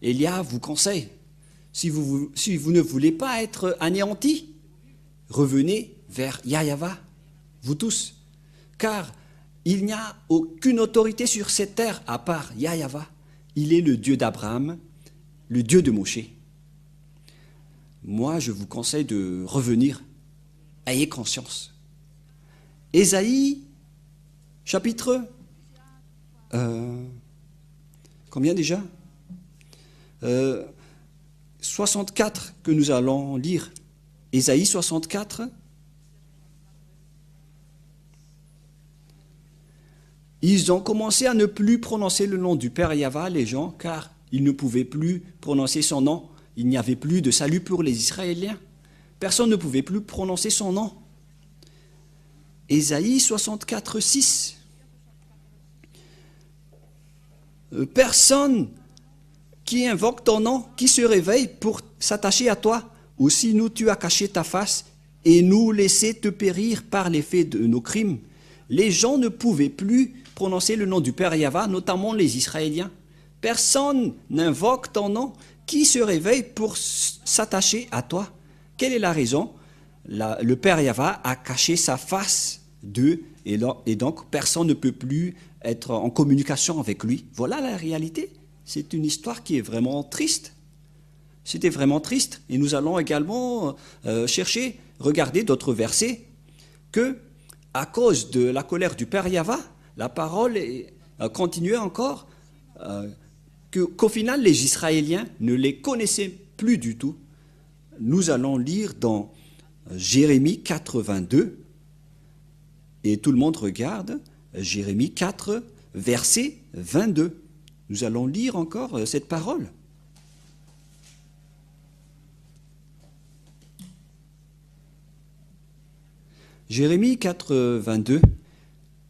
Élia vous conseille, si vous ne voulez pas être anéantis, revenez vers Yahyawa, vous tous, car il n'y a aucune autorité sur cette terre à part Yahyawa. Il est le Dieu d'Abraham, le Dieu de Moshe. Moi, je vous conseille de revenir. Ayez conscience. Ésaïe, chapitre... combien déjà 64 que nous allons lire. Ésaïe 64. Ils ont commencé à ne plus prononcer le nom du Père Yahva, les gens, car ils ne pouvaient plus prononcer son nom. Il n'y avait plus de salut pour les Israéliens. Personne ne pouvait plus prononcer son nom. Ésaïe 64, 6. Personne qui invoque ton nom, qui se réveille pour s'attacher à toi, ou sinon tu as caché ta face et nous laisser te périr par l'effet de nos crimes. Les gens ne pouvaient plus prononcer le nom du Père Yahva, notamment les Israéliens. Personne n'invoque ton nom. Qui se réveille pour s'attacher à toi? Quelle est la raison? Le Père Yahva a caché sa face d'eux, et donc personne ne peut plus être en communication avec lui. Voilà la réalité. C'est une histoire qui est vraiment triste. C'était vraiment triste. Et nous allons également regarder d'autres versets, que à cause de la colère du Père Yahva, la parole continuait encore, qu'au final les Israéliens ne les connaissaient plus du tout. Nous allons lire dans Jérémie 4, 22, et tout le monde regarde, Jérémie 4, verset 22. Nous allons lire encore cette parole. Jérémie 4, 22.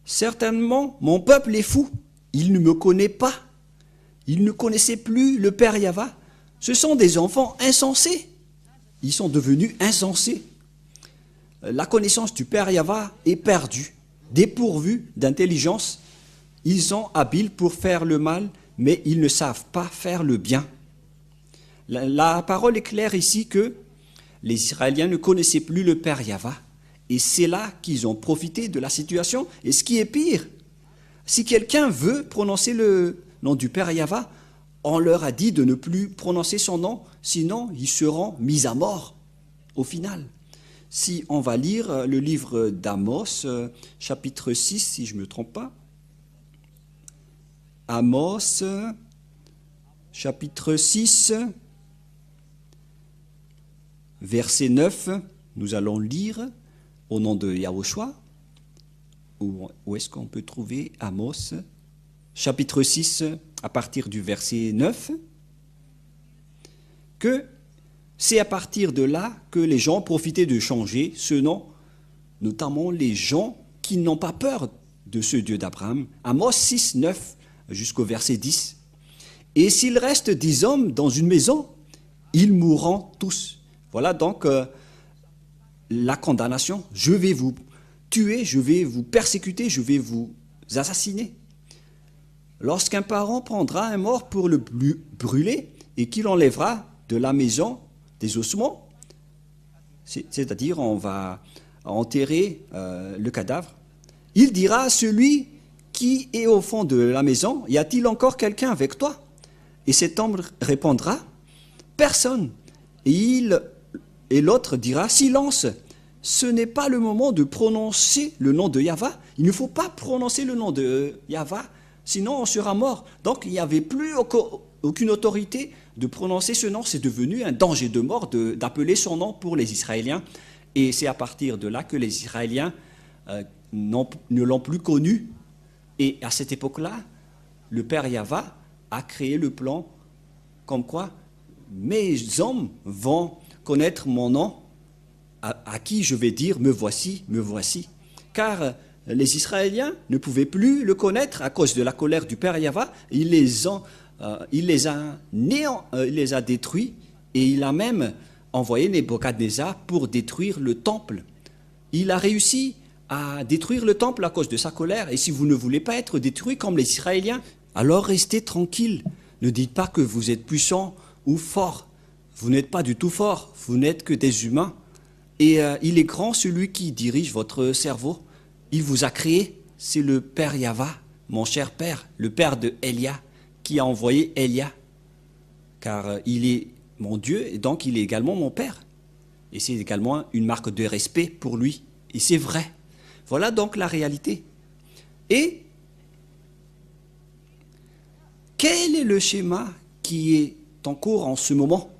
Certainement, mon peuple est fou, il ne me connaît pas, il ne connaissait plus le Père Yahva. Ce sont des enfants insensés, ils sont devenus insensés. La connaissance du Père Yahva est perdue, dépourvue d'intelligence. Ils sont habiles pour faire le mal, mais ils ne savent pas faire le bien. La parole est claire ici que les Israéliens ne connaissaient plus le Père Yahva. Et c'est là qu'ils ont profité de la situation. Et ce qui est pire, si quelqu'un veut prononcer le nom du Père Yahva, on leur a dit de ne plus prononcer son nom, sinon ils seront mis à mort au final. Si on va lire le livre d'Amos, chapitre 6, si je ne me trompe pas. Amos, chapitre 6, verset 9, nous allons lire au nom de Yahushua. Où est-ce qu'on peut trouver Amos, chapitre 6, à partir du verset 9, que c'est à partir de là que les gens profitaient de changer ce nom, notamment les gens qui n'ont pas peur de ce Dieu d'Abraham. Amos 6, 9 jusqu'au verset 10. Et s'il reste 10 hommes dans une maison, ils mourront tous. Voilà donc la condamnation. Je vais vous tuer, je vais vous persécuter, je vais vous assassiner. Lorsqu'un parent prendra un mort pour le brûler et qu'il enlèvera de la maison des ossements, c'est-à-dire on va enterrer le cadavre, il dira à celui qui est au fond de la maison, y a-t-il encore quelqu'un avec toi? Et cet homme répondra, personne. Et l'autre dira, silence, ce n'est pas le moment de prononcer le nom de Yahva. Il ne faut pas prononcer le nom de Yahva, sinon on sera mort. Donc il n'y avait plus aucune autorité de prononcer ce nom. C'est devenu un danger de mort d'appeler son nom pour les Israéliens. Et c'est à partir de là que les Israéliens ne l'ont plus connu. Et à cette époque-là, le Père Yahva a créé le plan comme quoi mes hommes vont connaître mon nom, à qui je vais dire me voici, me voici. Car les Israéliens ne pouvaient plus le connaître à cause de la colère du Père Yahva. Il les a détruits, et il a même envoyé Nebuchadnezzar pour détruire le temple. Il a réussi à détruire le temple à cause de sa colère. Et si vous ne voulez pas être détruit comme les Israéliens, alors restez tranquille. Ne dites pas que vous êtes puissant ou fort. Vous n'êtes pas du tout fort, vous n'êtes que des humains. Et il est grand celui qui dirige votre cerveau. Il vous a créé, c'est le Père Yahva, mon cher Père, le Père de Elia, qui a envoyé Elia. Car il est mon Dieu, et donc il est également mon Père. Et c'est également une marque de respect pour lui. Et c'est vrai. Voilà donc la réalité. Et quel est le schéma qui est en cours en ce moment?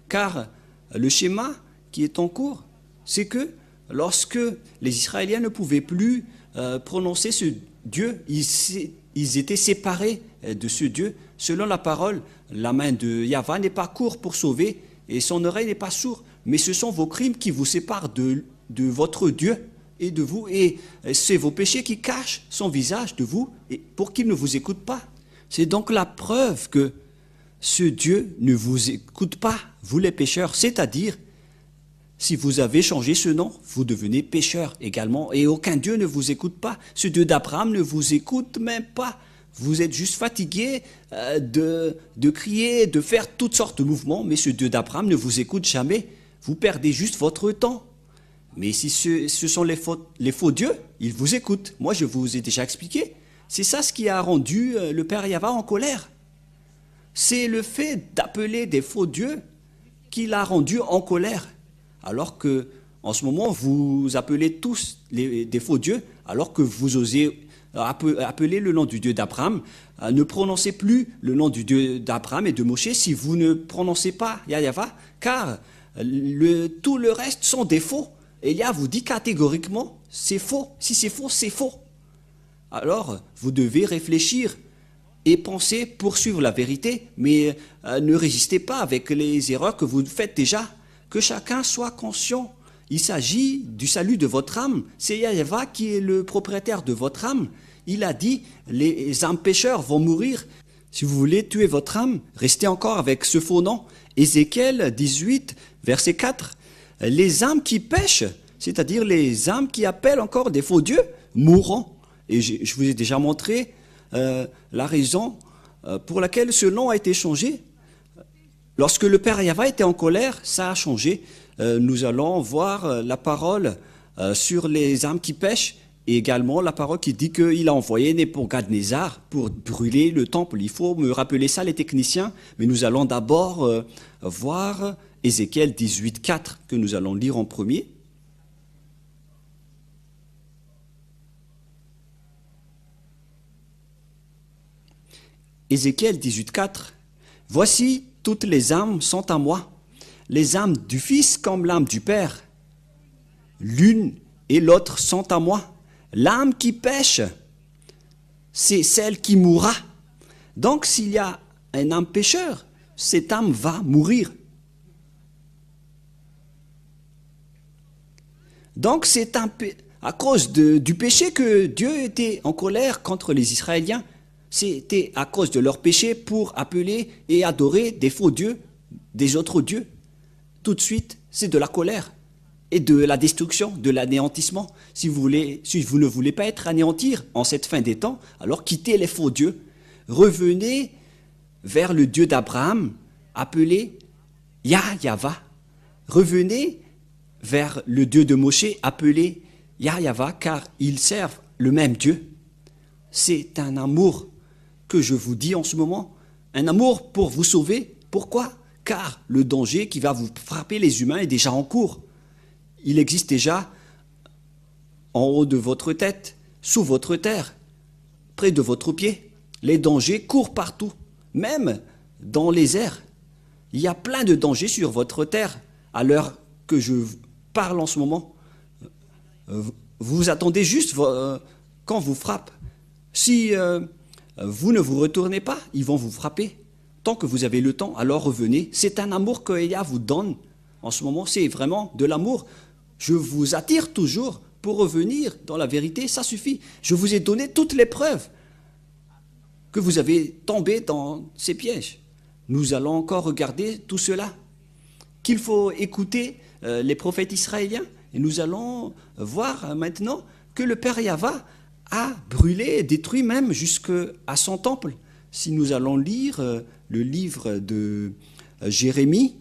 Car le schéma qui est en cours, c'est que lorsque les Israéliens ne pouvaient plus prononcer ce Dieu, ils étaient séparés de ce Dieu. Selon la parole, la main de Yahva n'est pas courte pour sauver et son oreille n'est pas sourde, mais ce sont vos crimes qui vous séparent de votre Dieu et de vous, et c'est vos péchés qui cachent son visage de vous et pour qu'il ne vous écoute pas. C'est donc la preuve que ce Dieu ne vous écoute pas, vous les pécheurs, c'est-à-dire Si vous avez changé ce nom, vous devenez pécheur également. Et aucun Dieu ne vous écoute pas. Ce Dieu d'Abraham ne vous écoute même pas. Vous êtes juste fatigué de crier, de faire toutes sortes de mouvements, mais ce Dieu d'Abraham ne vous écoute jamais. Vous perdez juste votre temps. Mais si ce sont les faux dieux, ils vous écoutent. Moi, je vous ai déjà expliqué. C'est ça ce qui a rendu le père Yahva en colère. C'est le fait d'appeler des faux dieux qui l'a rendu en colère. Alors que, en ce moment, vous appelez tous des faux dieux, alors que vous osez appeler le nom du Dieu d'Abraham. Ne prononcez plus le nom du Dieu d'Abraham et de Moshe si vous ne prononcez pas Yahva, car tout le reste sont des faux. Élia vous dit catégoriquement, c'est faux. Si c'est faux, c'est faux. Alors, vous devez réfléchir et penser, poursuivre la vérité, mais ne résistez pas avec les erreurs que vous faites déjà. Que chacun soit conscient. Il s'agit du salut de votre âme. C'est Yahva qui est le propriétaire de votre âme. Il a dit, les âmes pécheurs vont mourir. Si vous voulez tuer votre âme, restez encore avec ce faux nom. Ézéchiel 18, verset 4. Les âmes qui pêchent, c'est-à-dire les âmes qui appellent encore des faux dieux, mourront. Et je vous ai déjà montré la raison pour laquelle ce nom a été changé. Lorsque le père Yahva était en colère, ça a changé. Nous allons voir la parole sur les âmes qui pêchent et également la parole qui dit qu'il a envoyé Nebuchadnezzar pour brûler le temple. Il faut me rappeler ça, les techniciens, mais nous allons d'abord voir Ézéchiel 18, 4 que nous allons lire en premier. Ézéchiel 18, 4. Voici, toutes les âmes sont à moi, les âmes du Fils comme l'âme du Père. L'une et l'autre sont à moi. L'âme qui pêche, c'est celle qui mourra. Donc s'il y a un âme pécheur, cette âme va mourir. Donc c'est à cause du péché que Dieu était en colère contre les Israéliens. C'était à cause de leur péché pour appeler et adorer des faux dieux, des autres dieux. Tout de suite, c'est de la colère et de la destruction, de l'anéantissement. Si vous ne voulez pas être anéantir en cette fin des temps, alors quittez les faux dieux. Revenez vers le Dieu d'Abraham, appelé Yahva. Revenez vers le Dieu de Moshe, appelé Yahva, car ils servent le même Dieu. C'est un amour que je vous dis en ce moment, un amour pour vous sauver. Pourquoi? Car le danger qui va vous frapper les humains est déjà en cours. Il existe déjà en haut de votre tête, sous votre terre, près de votre pied. Les dangers courent partout, même dans les airs. Il y a plein de dangers sur votre terre à l'heure que je parle en ce moment. Vous attendez juste quand vous frappe. Si vous ne vous retournez pas, ils vont vous frapper. Tant que vous avez le temps, alors revenez. C'est un amour que Elia vous donne en ce moment. C'est vraiment de l'amour. Je vous attire toujours pour revenir dans la vérité. Ça suffit. Je vous ai donné toutes les preuves que vous avez tombé dans ces pièges. Nous allons encore regarder tout cela. Qu'il faut écouter les prophètes israéliens. Et nous allons voir maintenant que le Père Yahva a brûlé et détruit même jusqu'à son temple. Si nous allons lire le livre de Jérémie,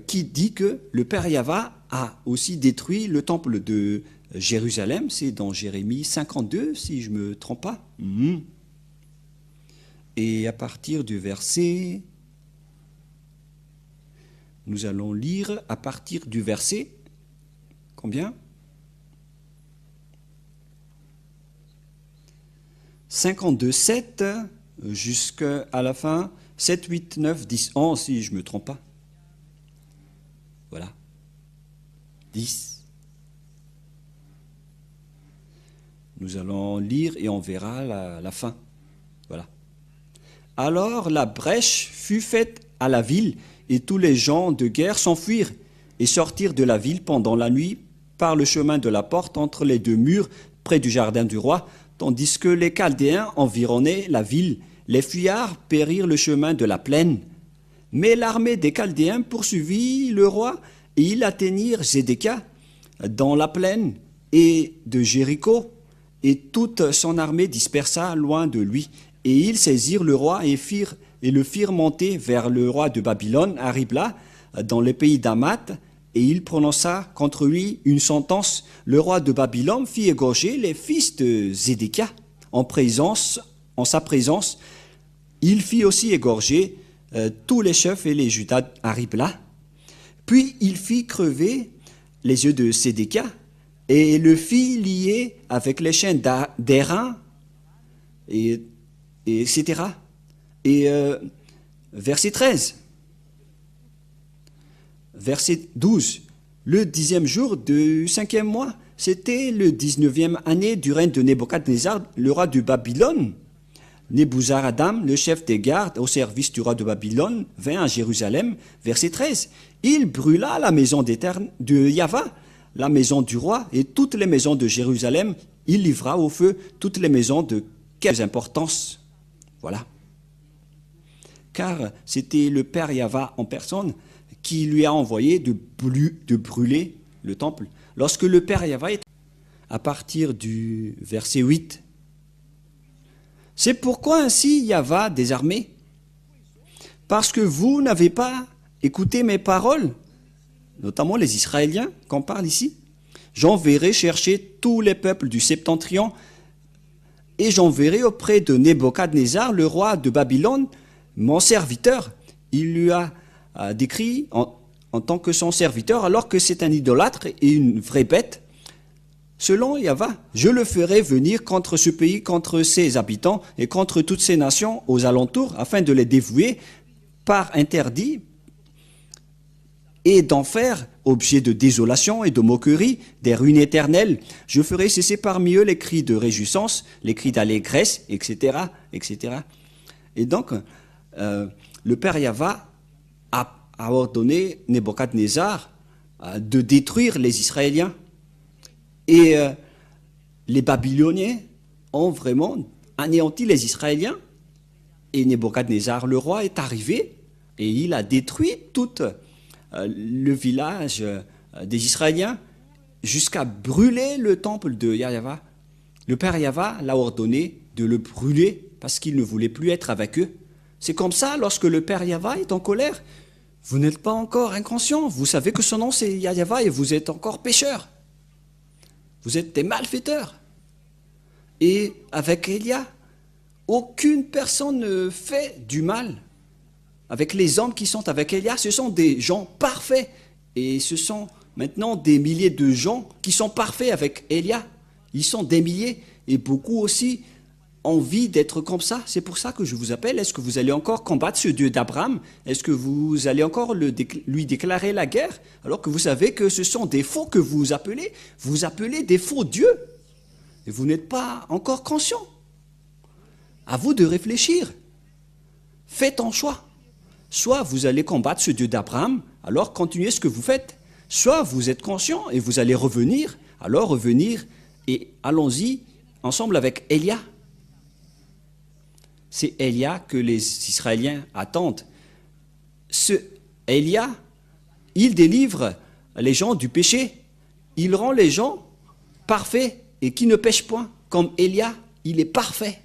qui dit que le Père Yahva a aussi détruit le temple de Jérusalem, c'est dans Jérémie 52, si je ne me trompe pas. Et à partir du verset, nous allons lire à partir du verset, combien ? 52, 7, jusqu'à la fin, 7, 8, 9, 10, 11, si je ne me trompe pas. Voilà. 10. Nous allons lire et on verra la fin. Voilà. Alors la brèche fut faite à la ville, et tous les gens de guerre s'enfuirent et sortirent de la ville pendant la nuit par le chemin de la porte entre les deux murs près du jardin du roi, tandis que les Chaldéens environnaient la ville. Les fuyards périrent le chemin de la plaine. Mais l'armée des Chaldéens poursuivit le roi et il atteignirent Zédékia dans la plaine et de Jéricho, et toute son armée dispersa loin de lui. Et ils saisirent le roi et le firent monter vers le roi de Babylone, à Ribla, dans le pays d'Hamath, et il prononça contre lui une sentence. Le roi de Babylone fit égorger les fils de Zédékia en sa présence. Il fit aussi égorger tous les chefs et les Judas à Ribla. Puis il fit crever les yeux de Sédécia et le fit lier avec les chaînes d'airain, et etc. Et verset 13, verset 12, le 10e jour du 5e mois, c'était le 19e année du règne de Nebuchadnezzar, le roi de Babylone. Nebuzaradan, le chef des gardes au service du roi de Babylone, vint à Jérusalem. Verset 13. Il brûla la maison de Yahva, la maison du roi et toutes les maisons de Jérusalem. Il livra au feu toutes les maisons de quelque importance. Voilà. Car c'était le Père Yahva en personne qui lui a envoyé de brûler le temple. Lorsque le Père Yahva est à partir du verset 8, c'est pourquoi ainsi Yahva des armées, parce que vous n'avez pas écouté mes paroles, notamment les Israéliens qu'on parle ici. J'enverrai chercher tous les peuples du septentrion et j'enverrai auprès de Nebuchadnezzar, le roi de Babylone, mon serviteur. Il lui a décrit en tant que son serviteur, alors que c'est un idolâtre et une vraie bête. Selon Yahva, je le ferai venir contre ce pays, contre ses habitants et contre toutes ces nations aux alentours, afin de les dévouer par interdit et d'en faire objet de désolation et de moquerie, des ruines éternelles. Je ferai cesser parmi eux les cris de réjouissance, les cris d'allégresse, etc., etc. Et donc, le Père Yahva a ordonné Nebuchadnezzar de détruire les Israéliens. Et les Babyloniens ont vraiment anéanti les Israéliens. Et Nebuchadnezzar, le roi, est arrivé et il a détruit tout le village des Israéliens jusqu'à brûler le temple de Yahva. Le Père Yahva l'a ordonné de le brûler parce qu'il ne voulait plus être avec eux. C'est comme ça, lorsque le Père Yahva est en colère, vous n'êtes pas encore inconscient. Vous savez que son nom c'est Yahva et vous êtes encore pécheurs. Vous êtes des malfaiteurs. Et avec Élia, aucune personne ne fait du mal. Avec les hommes qui sont avec Élia, ce sont des gens parfaits. Et ce sont maintenant des milliers de gens qui sont parfaits avec Élia. Ils sont des milliers et beaucoup aussi ont envie d'être comme ça. C'est pour ça que je vous appelle. Est-ce que vous allez encore combattre ce Dieu d'Abraham? Est-ce que vous allez encore lui déclarer la guerre alors que vous savez que ce sont des faux que vous appelez? Vous appelez des faux dieux et vous n'êtes pas encore conscient. À vous de réfléchir. Faites un choix. Soit vous allez combattre ce Dieu d'Abraham, alors continuez ce que vous faites. Soit vous êtes conscient et vous allez revenir, alors revenir et allons-y ensemble avec Élia. C'est Élia que les Israéliens attendent. Ce Élia, il délivre les gens du péché. Il rend les gens parfaits et qui ne pêchent point. Comme Élia, il est parfait.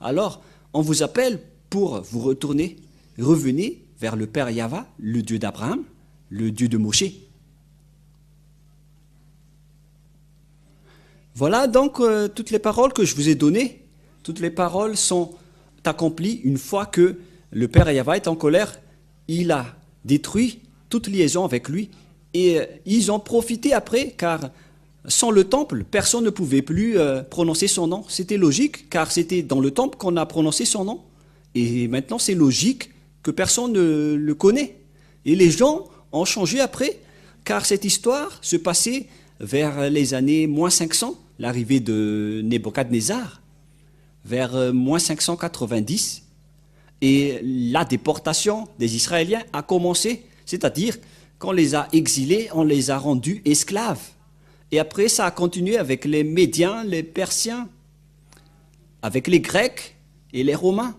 Alors, on vous appelle pour vous retourner. Revenez vers le Père Yahva, le Dieu d'Abraham, le Dieu de Moshe. Voilà donc toutes les paroles que je vous ai données. Toutes les paroles sont accomplies une fois que le Père Yahva est en colère. Il a détruit toute liaison avec lui. Et ils ont profité après, car sans le temple, personne ne pouvait plus prononcer son nom. C'était logique, car c'était dans le temple qu'on a prononcé son nom. Et maintenant, c'est logique que personne ne le connaît. Et les gens ont changé après, car cette histoire se passait vers les années moins 500, l'arrivée de Nebuchadnezzar, vers moins 590, et la déportation des Israéliens a commencé, c'est-à-dire qu'on les a exilés, on les a rendus esclaves. Et après, ça a continué avec les Médiens, les Persiens, avec les Grecs et les Romains.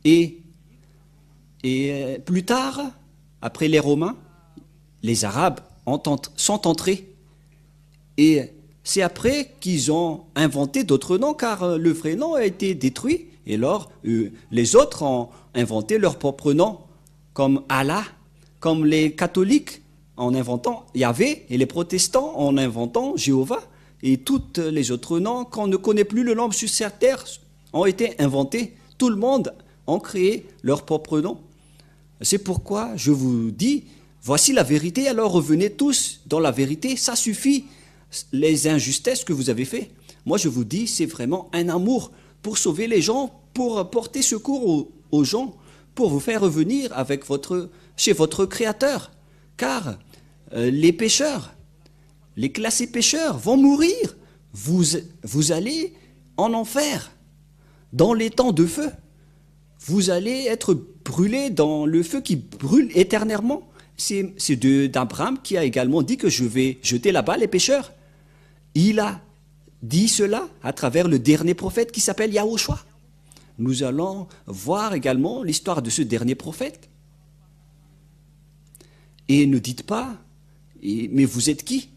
Et plus tard, après les Romains, les Arabes sont entrés. Et c'est après qu'ils ont inventé d'autres noms, car le vrai nom a été détruit. Et alors, les autres ont inventé leur propre nom, comme Allah, comme les catholiques en inventant Yahvé, et les protestants en inventant Jéhovah. Et tous les autres noms qu'on ne connaît plus le nom sur cette terre ont été inventés. Tout le monde a créé leur propre nom. C'est pourquoi je vous dis, voici la vérité, alors revenez tous dans la vérité, ça suffit, les injustices que vous avez faites. Moi je vous dis, c'est vraiment un amour pour sauver les gens, pour porter secours aux gens, pour vous faire revenir chez votre Créateur. Car les pécheurs, les classés pécheurs vont mourir. Vous allez en enfer, dans les temps de feu. Vous allez être brûlés dans le feu qui brûle éternellement. C'est d'Abraham qui a également dit que je vais jeter là-bas les pécheurs. Il a dit cela à travers le dernier prophète qui s'appelle Yahushua. Nous allons voir également l'histoire de ce dernier prophète. Et ne dites pas, mais vous êtes qui?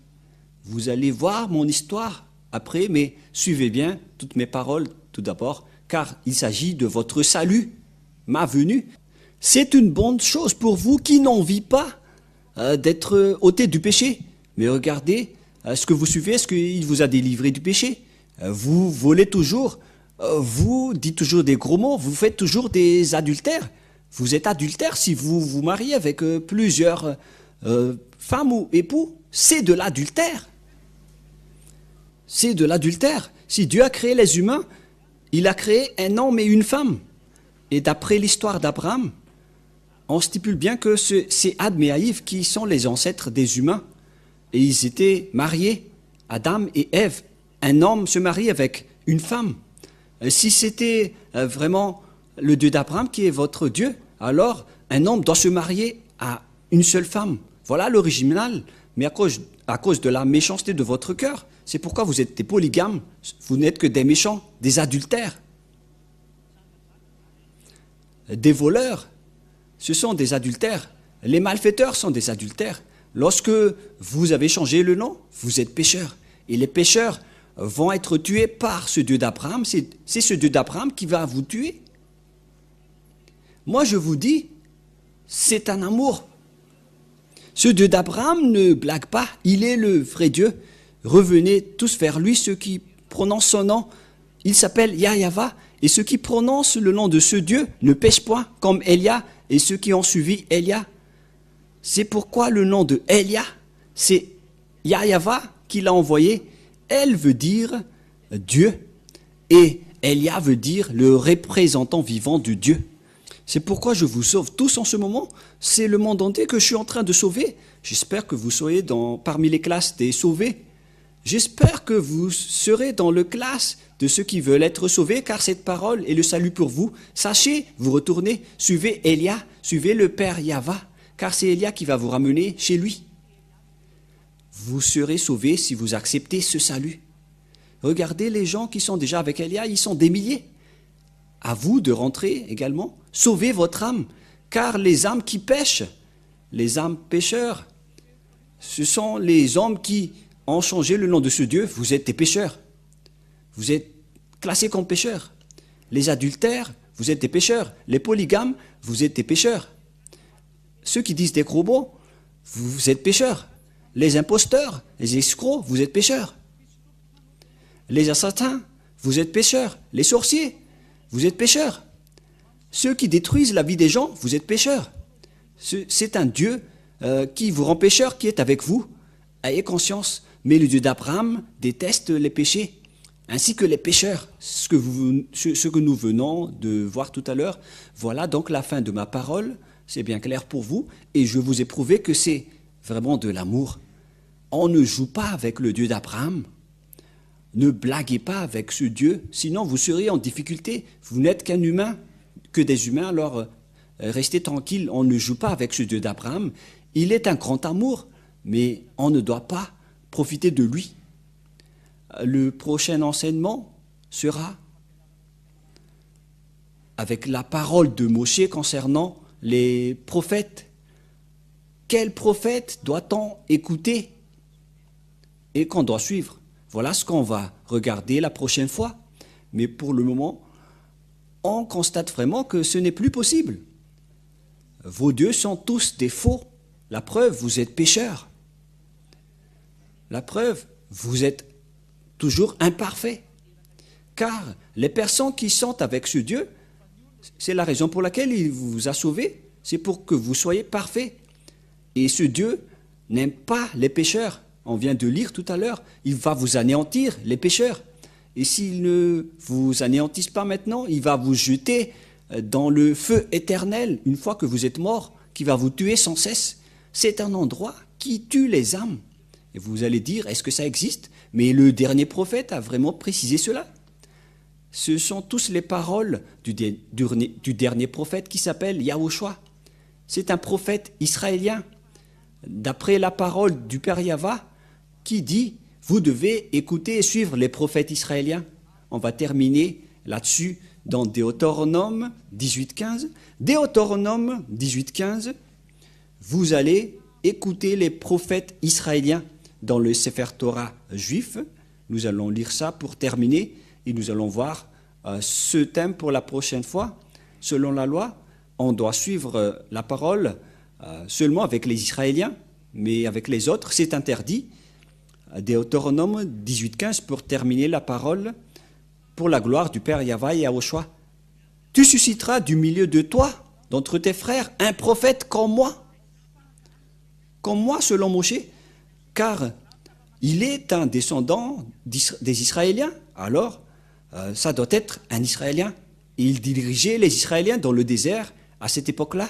Vous allez voir mon histoire après, mais suivez bien toutes mes paroles tout d'abord, car il s'agit de votre salut, ma venue. C'est une bonne chose pour vous qui n'envie pas d'être ôté du péché. Mais regardez ce que vous suivez, est-ce qu'il vous a délivré du péché? Vous volez toujours, vous dites toujours des gros mots, vous faites toujours des adultères. Vous êtes adultère si vous vous mariez avec plusieurs femmes ou époux. C'est de l'adultère. C'est de l'adultère. Si Dieu a créé les humains, il a créé un homme et une femme. Et d'après l'histoire d'Abraham, on stipule bien que c'est Adam et Ève qui sont les ancêtres des humains. Et ils étaient mariés, Adam et Ève. Un homme se marie avec une femme. Si c'était vraiment le Dieu d'Abraham qui est votre Dieu, alors un homme doit se marier à une seule femme. Voilà l'original. Mais à cause de la méchanceté de votre cœur, c'est pourquoi vous êtes des polygames. Vous n'êtes que des méchants, des adultères. Des voleurs, ce sont des adultères. Les malfaiteurs sont des adultères. Lorsque vous avez changé le nom, vous êtes pécheurs. Et les pécheurs vont être tués par ce Dieu d'Abraham. C'est ce Dieu d'Abraham qui va vous tuer. Moi, je vous dis, c'est un amour. Ce Dieu d'Abraham ne blague pas. Il est le vrai Dieu. Revenez tous vers lui, ceux qui prononcent son nom. Il s'appelle Yahva. Et ceux qui prononcent le nom de ce Dieu ne pêchent point, comme Élia et ceux qui ont suivi Élia. C'est pourquoi le nom de Élia, c'est Yahva qui l'a envoyé. Elle veut dire Dieu et Élia veut dire le représentant vivant de Dieu. C'est pourquoi je vous sauve tous en ce moment. C'est le monde entier que je suis en train de sauver. J'espère que vous soyez parmi les classes des sauvés. J'espère que vous serez dans le classe de ceux qui veulent être sauvés, car cette parole est le salut pour vous. Sachez, vous retournez, suivez Élia, suivez le Père Yahva, car c'est Élia qui va vous ramener chez lui. Vous serez sauvés si vous acceptez ce salut. Regardez les gens qui sont déjà avec Élia, ils sont des milliers. À vous de rentrer également, sauvez votre âme, car les âmes qui pêchent, les âmes pécheurs, ce sont les hommes qui ont changé le nom de ce Dieu. Vous êtes des pécheurs. Vous êtes classés comme pécheurs. Les adultères, vous êtes des pécheurs. Les polygames, vous êtes des pécheurs. Ceux qui disent des gros mots, vous êtes pécheurs. Les imposteurs, les escrocs, vous êtes pécheurs. Les assassins, vous êtes pécheurs. Les sorciers, vous êtes pécheurs. Ceux qui détruisent la vie des gens, vous êtes pécheurs. C'est un Dieu qui vous rend pécheurs, qui est avec vous. Ayez conscience. Mais le Dieu d'Abraham déteste les péchés, ainsi que les pécheurs, ce que nous venons de voir tout à l'heure. Voilà donc la fin de ma parole, c'est bien clair pour vous, et je vous ai prouvé que c'est vraiment de l'amour. On ne joue pas avec le Dieu d'Abraham, ne blaguez pas avec ce Dieu, sinon vous serez en difficulté. Vous n'êtes qu'un humain, que des humains, alors restez tranquille, on ne joue pas avec ce Dieu d'Abraham. Il est un grand amour, mais on ne doit pas profiter de lui. Le prochain enseignement sera avec la parole de Moïse concernant les prophètes. quel prophète doit-on écouter et qu'on doit suivre? Voilà ce qu'on va regarder la prochaine fois. Mais pour le moment, on constate vraiment que ce n'est plus possible. Vos dieux sont tous des faux. La preuve, vous êtes pécheurs. La preuve, vous êtes toujours imparfaits. Car les personnes qui sont avec ce Dieu, c'est la raison pour laquelle il vous a sauvés. C'est pour que vous soyez parfaits. Et ce Dieu n'aime pas les pécheurs. On vient de lire tout à l'heure, il va vous anéantir, les pécheurs. Et s'il ne vous anéantisse pas maintenant, il va vous jeter dans le feu éternel, une fois que vous êtes mort, qui va vous tuer sans cesse. C'est un endroit qui tue les âmes. Et vous allez dire, est-ce que ça existe? Mais le dernier prophète a vraiment précisé cela. Ce sont tous les paroles du dernier prophète qui s'appelle Yahushua. C'est un prophète israélien. D'après la parole du Père Yahva, qui dit, vous devez écouter et suivre les prophètes israéliens. On va terminer là-dessus dans Deutéronome 18.15. Deutéronome 18.15, vous allez écouter les prophètes israéliens dans le Sefer Torah juif. Nous allons lire ça pour terminer et nous allons voir ce thème pour la prochaine fois. Selon la loi, on doit suivre la parole seulement avec les Israéliens, mais avec les autres, c'est interdit. Deutéronome 18.15 pour terminer la parole pour la gloire du Père Yahva et Yahushua. Tu susciteras du milieu de toi, d'entre tes frères, un prophète comme moi selon Moshe, car il est un descendant des Israéliens. Alors, ça doit être un Israélien. Et il dirigeait les Israéliens dans le désert à cette époque-là.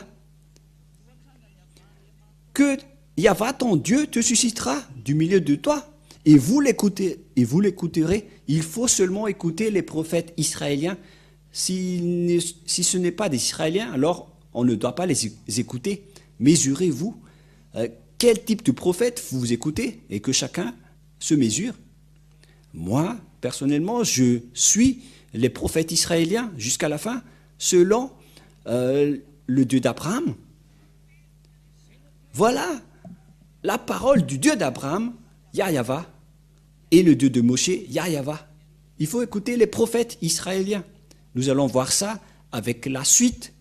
Que Yahva, ton Dieu, te suscitera du milieu de toi, et vous l'écouterez. Il faut seulement écouter les prophètes israéliens. Si ce n'est pas des Israéliens, alors on ne doit pas les écouter. Mesurez-vous quel type de prophète vous écoutez, et que chacun se mesure. Moi, personnellement, je suis les prophètes israéliens jusqu'à la fin, selon le Dieu d'Abraham. Voilà la parole du Dieu d'Abraham, Yahva, et le Dieu de Moshe, Yahva. Il faut écouter les prophètes israéliens. Nous allons voir ça avec la suite,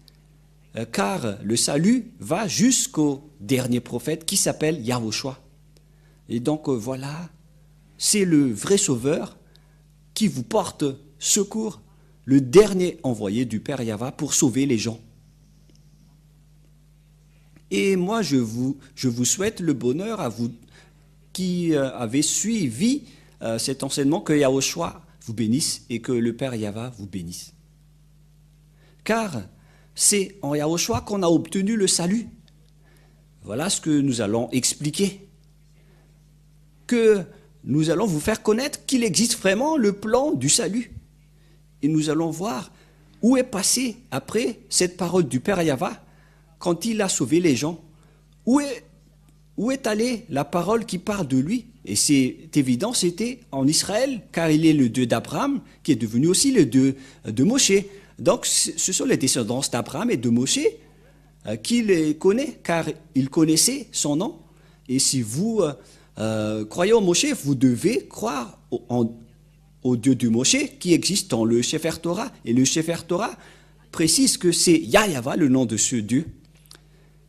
car le salut va jusqu'au dernier prophète qui s'appelle Yahushua. Et donc voilà, c'est le vrai sauveur qui vous porte secours, le dernier envoyé du Père Yahva pour sauver les gens. Et moi, je vous souhaite le bonheur à vous qui avez suivi cet enseignement, que Yahushua vous bénisse et que le Père Yahva vous bénisse. Car c'est en Yahushua qu'on a obtenu le salut. Voilà ce que nous allons expliquer. Que nous allons vous faire connaître qu'il existe vraiment le plan du salut. Et nous allons voir où est passé, après cette parole du Père Yahva, quand il a sauvé les gens. Où est allée la parole qui parle de lui? Et c'est évident, c'était en Israël, car il est le Dieu d'Abraham, qui est devenu aussi le Dieu de Moshe. Donc ce sont les descendants d'Abraham et de Moshe qui les connaît, car il connaissait son nom. Et si vous croyez en Moshe, vous devez croire au Dieu de Moshe qui existe dans le Sefer Torah. Et le Sefer Torah précise que c'est Yahva, le nom de ce Dieu.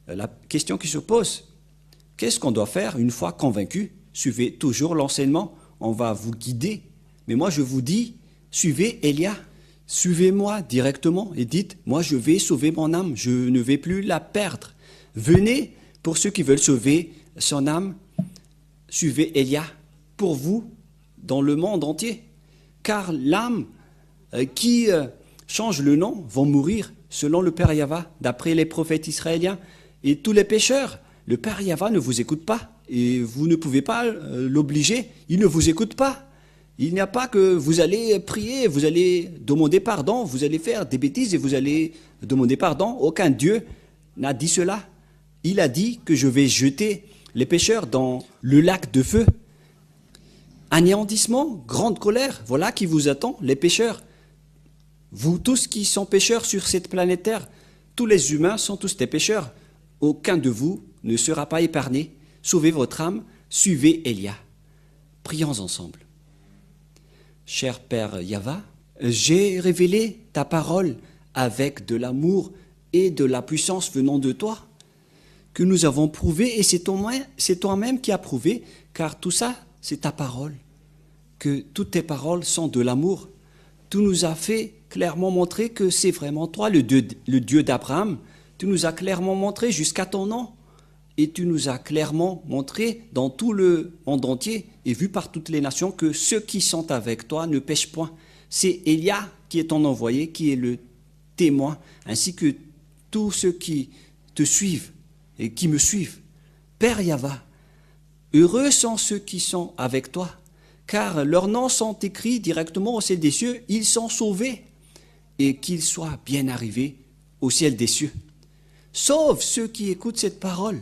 La question qui se pose, qu'est-ce qu'on doit faire une fois convaincu? Suivez toujours l'enseignement, on va vous guider. Mais moi je vous dis, suivez Elia, suivez-moi directement et dites, moi je vais sauver mon âme, je ne vais plus la perdre. Venez pour ceux qui veulent sauver son âme, suivez Elia pour vous dans le monde entier. Car l'âme qui change le nom vont mourir selon le Père Yahva, d'après les prophètes israéliens. Et tous les pécheurs, le Père Yahva ne vous écoute pas. Et vous ne pouvez pas l'obliger. Il ne vous écoute pas. Il n'y a pas que vous allez prier, vous allez demander pardon, vous allez faire des bêtises et vous allez demander pardon. Aucun Dieu n'a dit cela. Il a dit que je vais jeter les pécheurs dans le lac de feu. Anéantissement, grande colère, voilà qui vous attend, les pécheurs. Vous tous qui sont pécheurs sur cette planète Terre, tous les humains sont tous des pécheurs. Aucun de vous ne sera pas épargné. Sauvez votre âme, suivez Élia. Prions ensemble. Cher Père Yahva, j'ai révélé ta parole avec de l'amour et de la puissance venant de toi, que nous avons prouvé, et c'est toi-même qui as prouvé, car tout ça, c'est ta parole, que toutes tes paroles sont de l'amour. Tu nous as fait clairement montrer que c'est vraiment toi, le Dieu d'Abraham. Tu nous as clairement montré jusqu'à ton nom, et tu nous as clairement montré dans tout le monde entier et vu par toutes les nations que ceux qui sont avec toi ne pêchent point. C'est Élia qui est ton envoyé, qui est le témoin, ainsi que tous ceux qui te suivent et qui me suivent. Père Yahva, heureux sont ceux qui sont avec toi, car leurs noms sont écrits directement au ciel des cieux, ils sont sauvés, et qu'ils soient bien arrivés au ciel des cieux. Sauve ceux qui écoutent cette parole.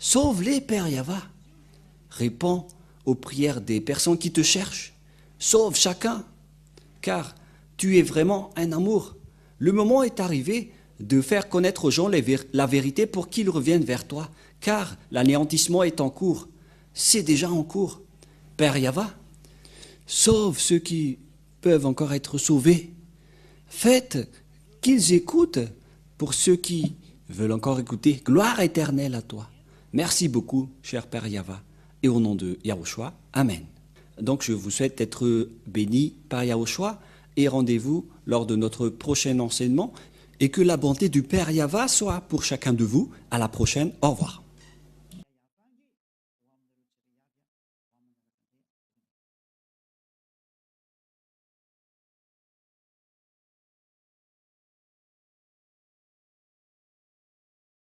Sauve-les, Père Yahva. Réponds aux prières des personnes qui te cherchent. Sauve chacun, car tu es vraiment un amour. Le moment est arrivé de faire connaître aux gens la vérité pour qu'ils reviennent vers toi, car l'anéantissement est en cours. C'est déjà en cours. Père Yahva, sauve ceux qui peuvent encore être sauvés. Faites qu'ils écoutent pour ceux qui veulent encore écouter. Gloire éternelle à toi. Merci beaucoup, cher Père Yahva, et au nom de Yahushua, Amen. Donc je vous souhaite d'être bénis par Yahushua et rendez-vous lors de notre prochain enseignement et que la bonté du Père Yahva soit pour chacun de vous. À la prochaine, au revoir.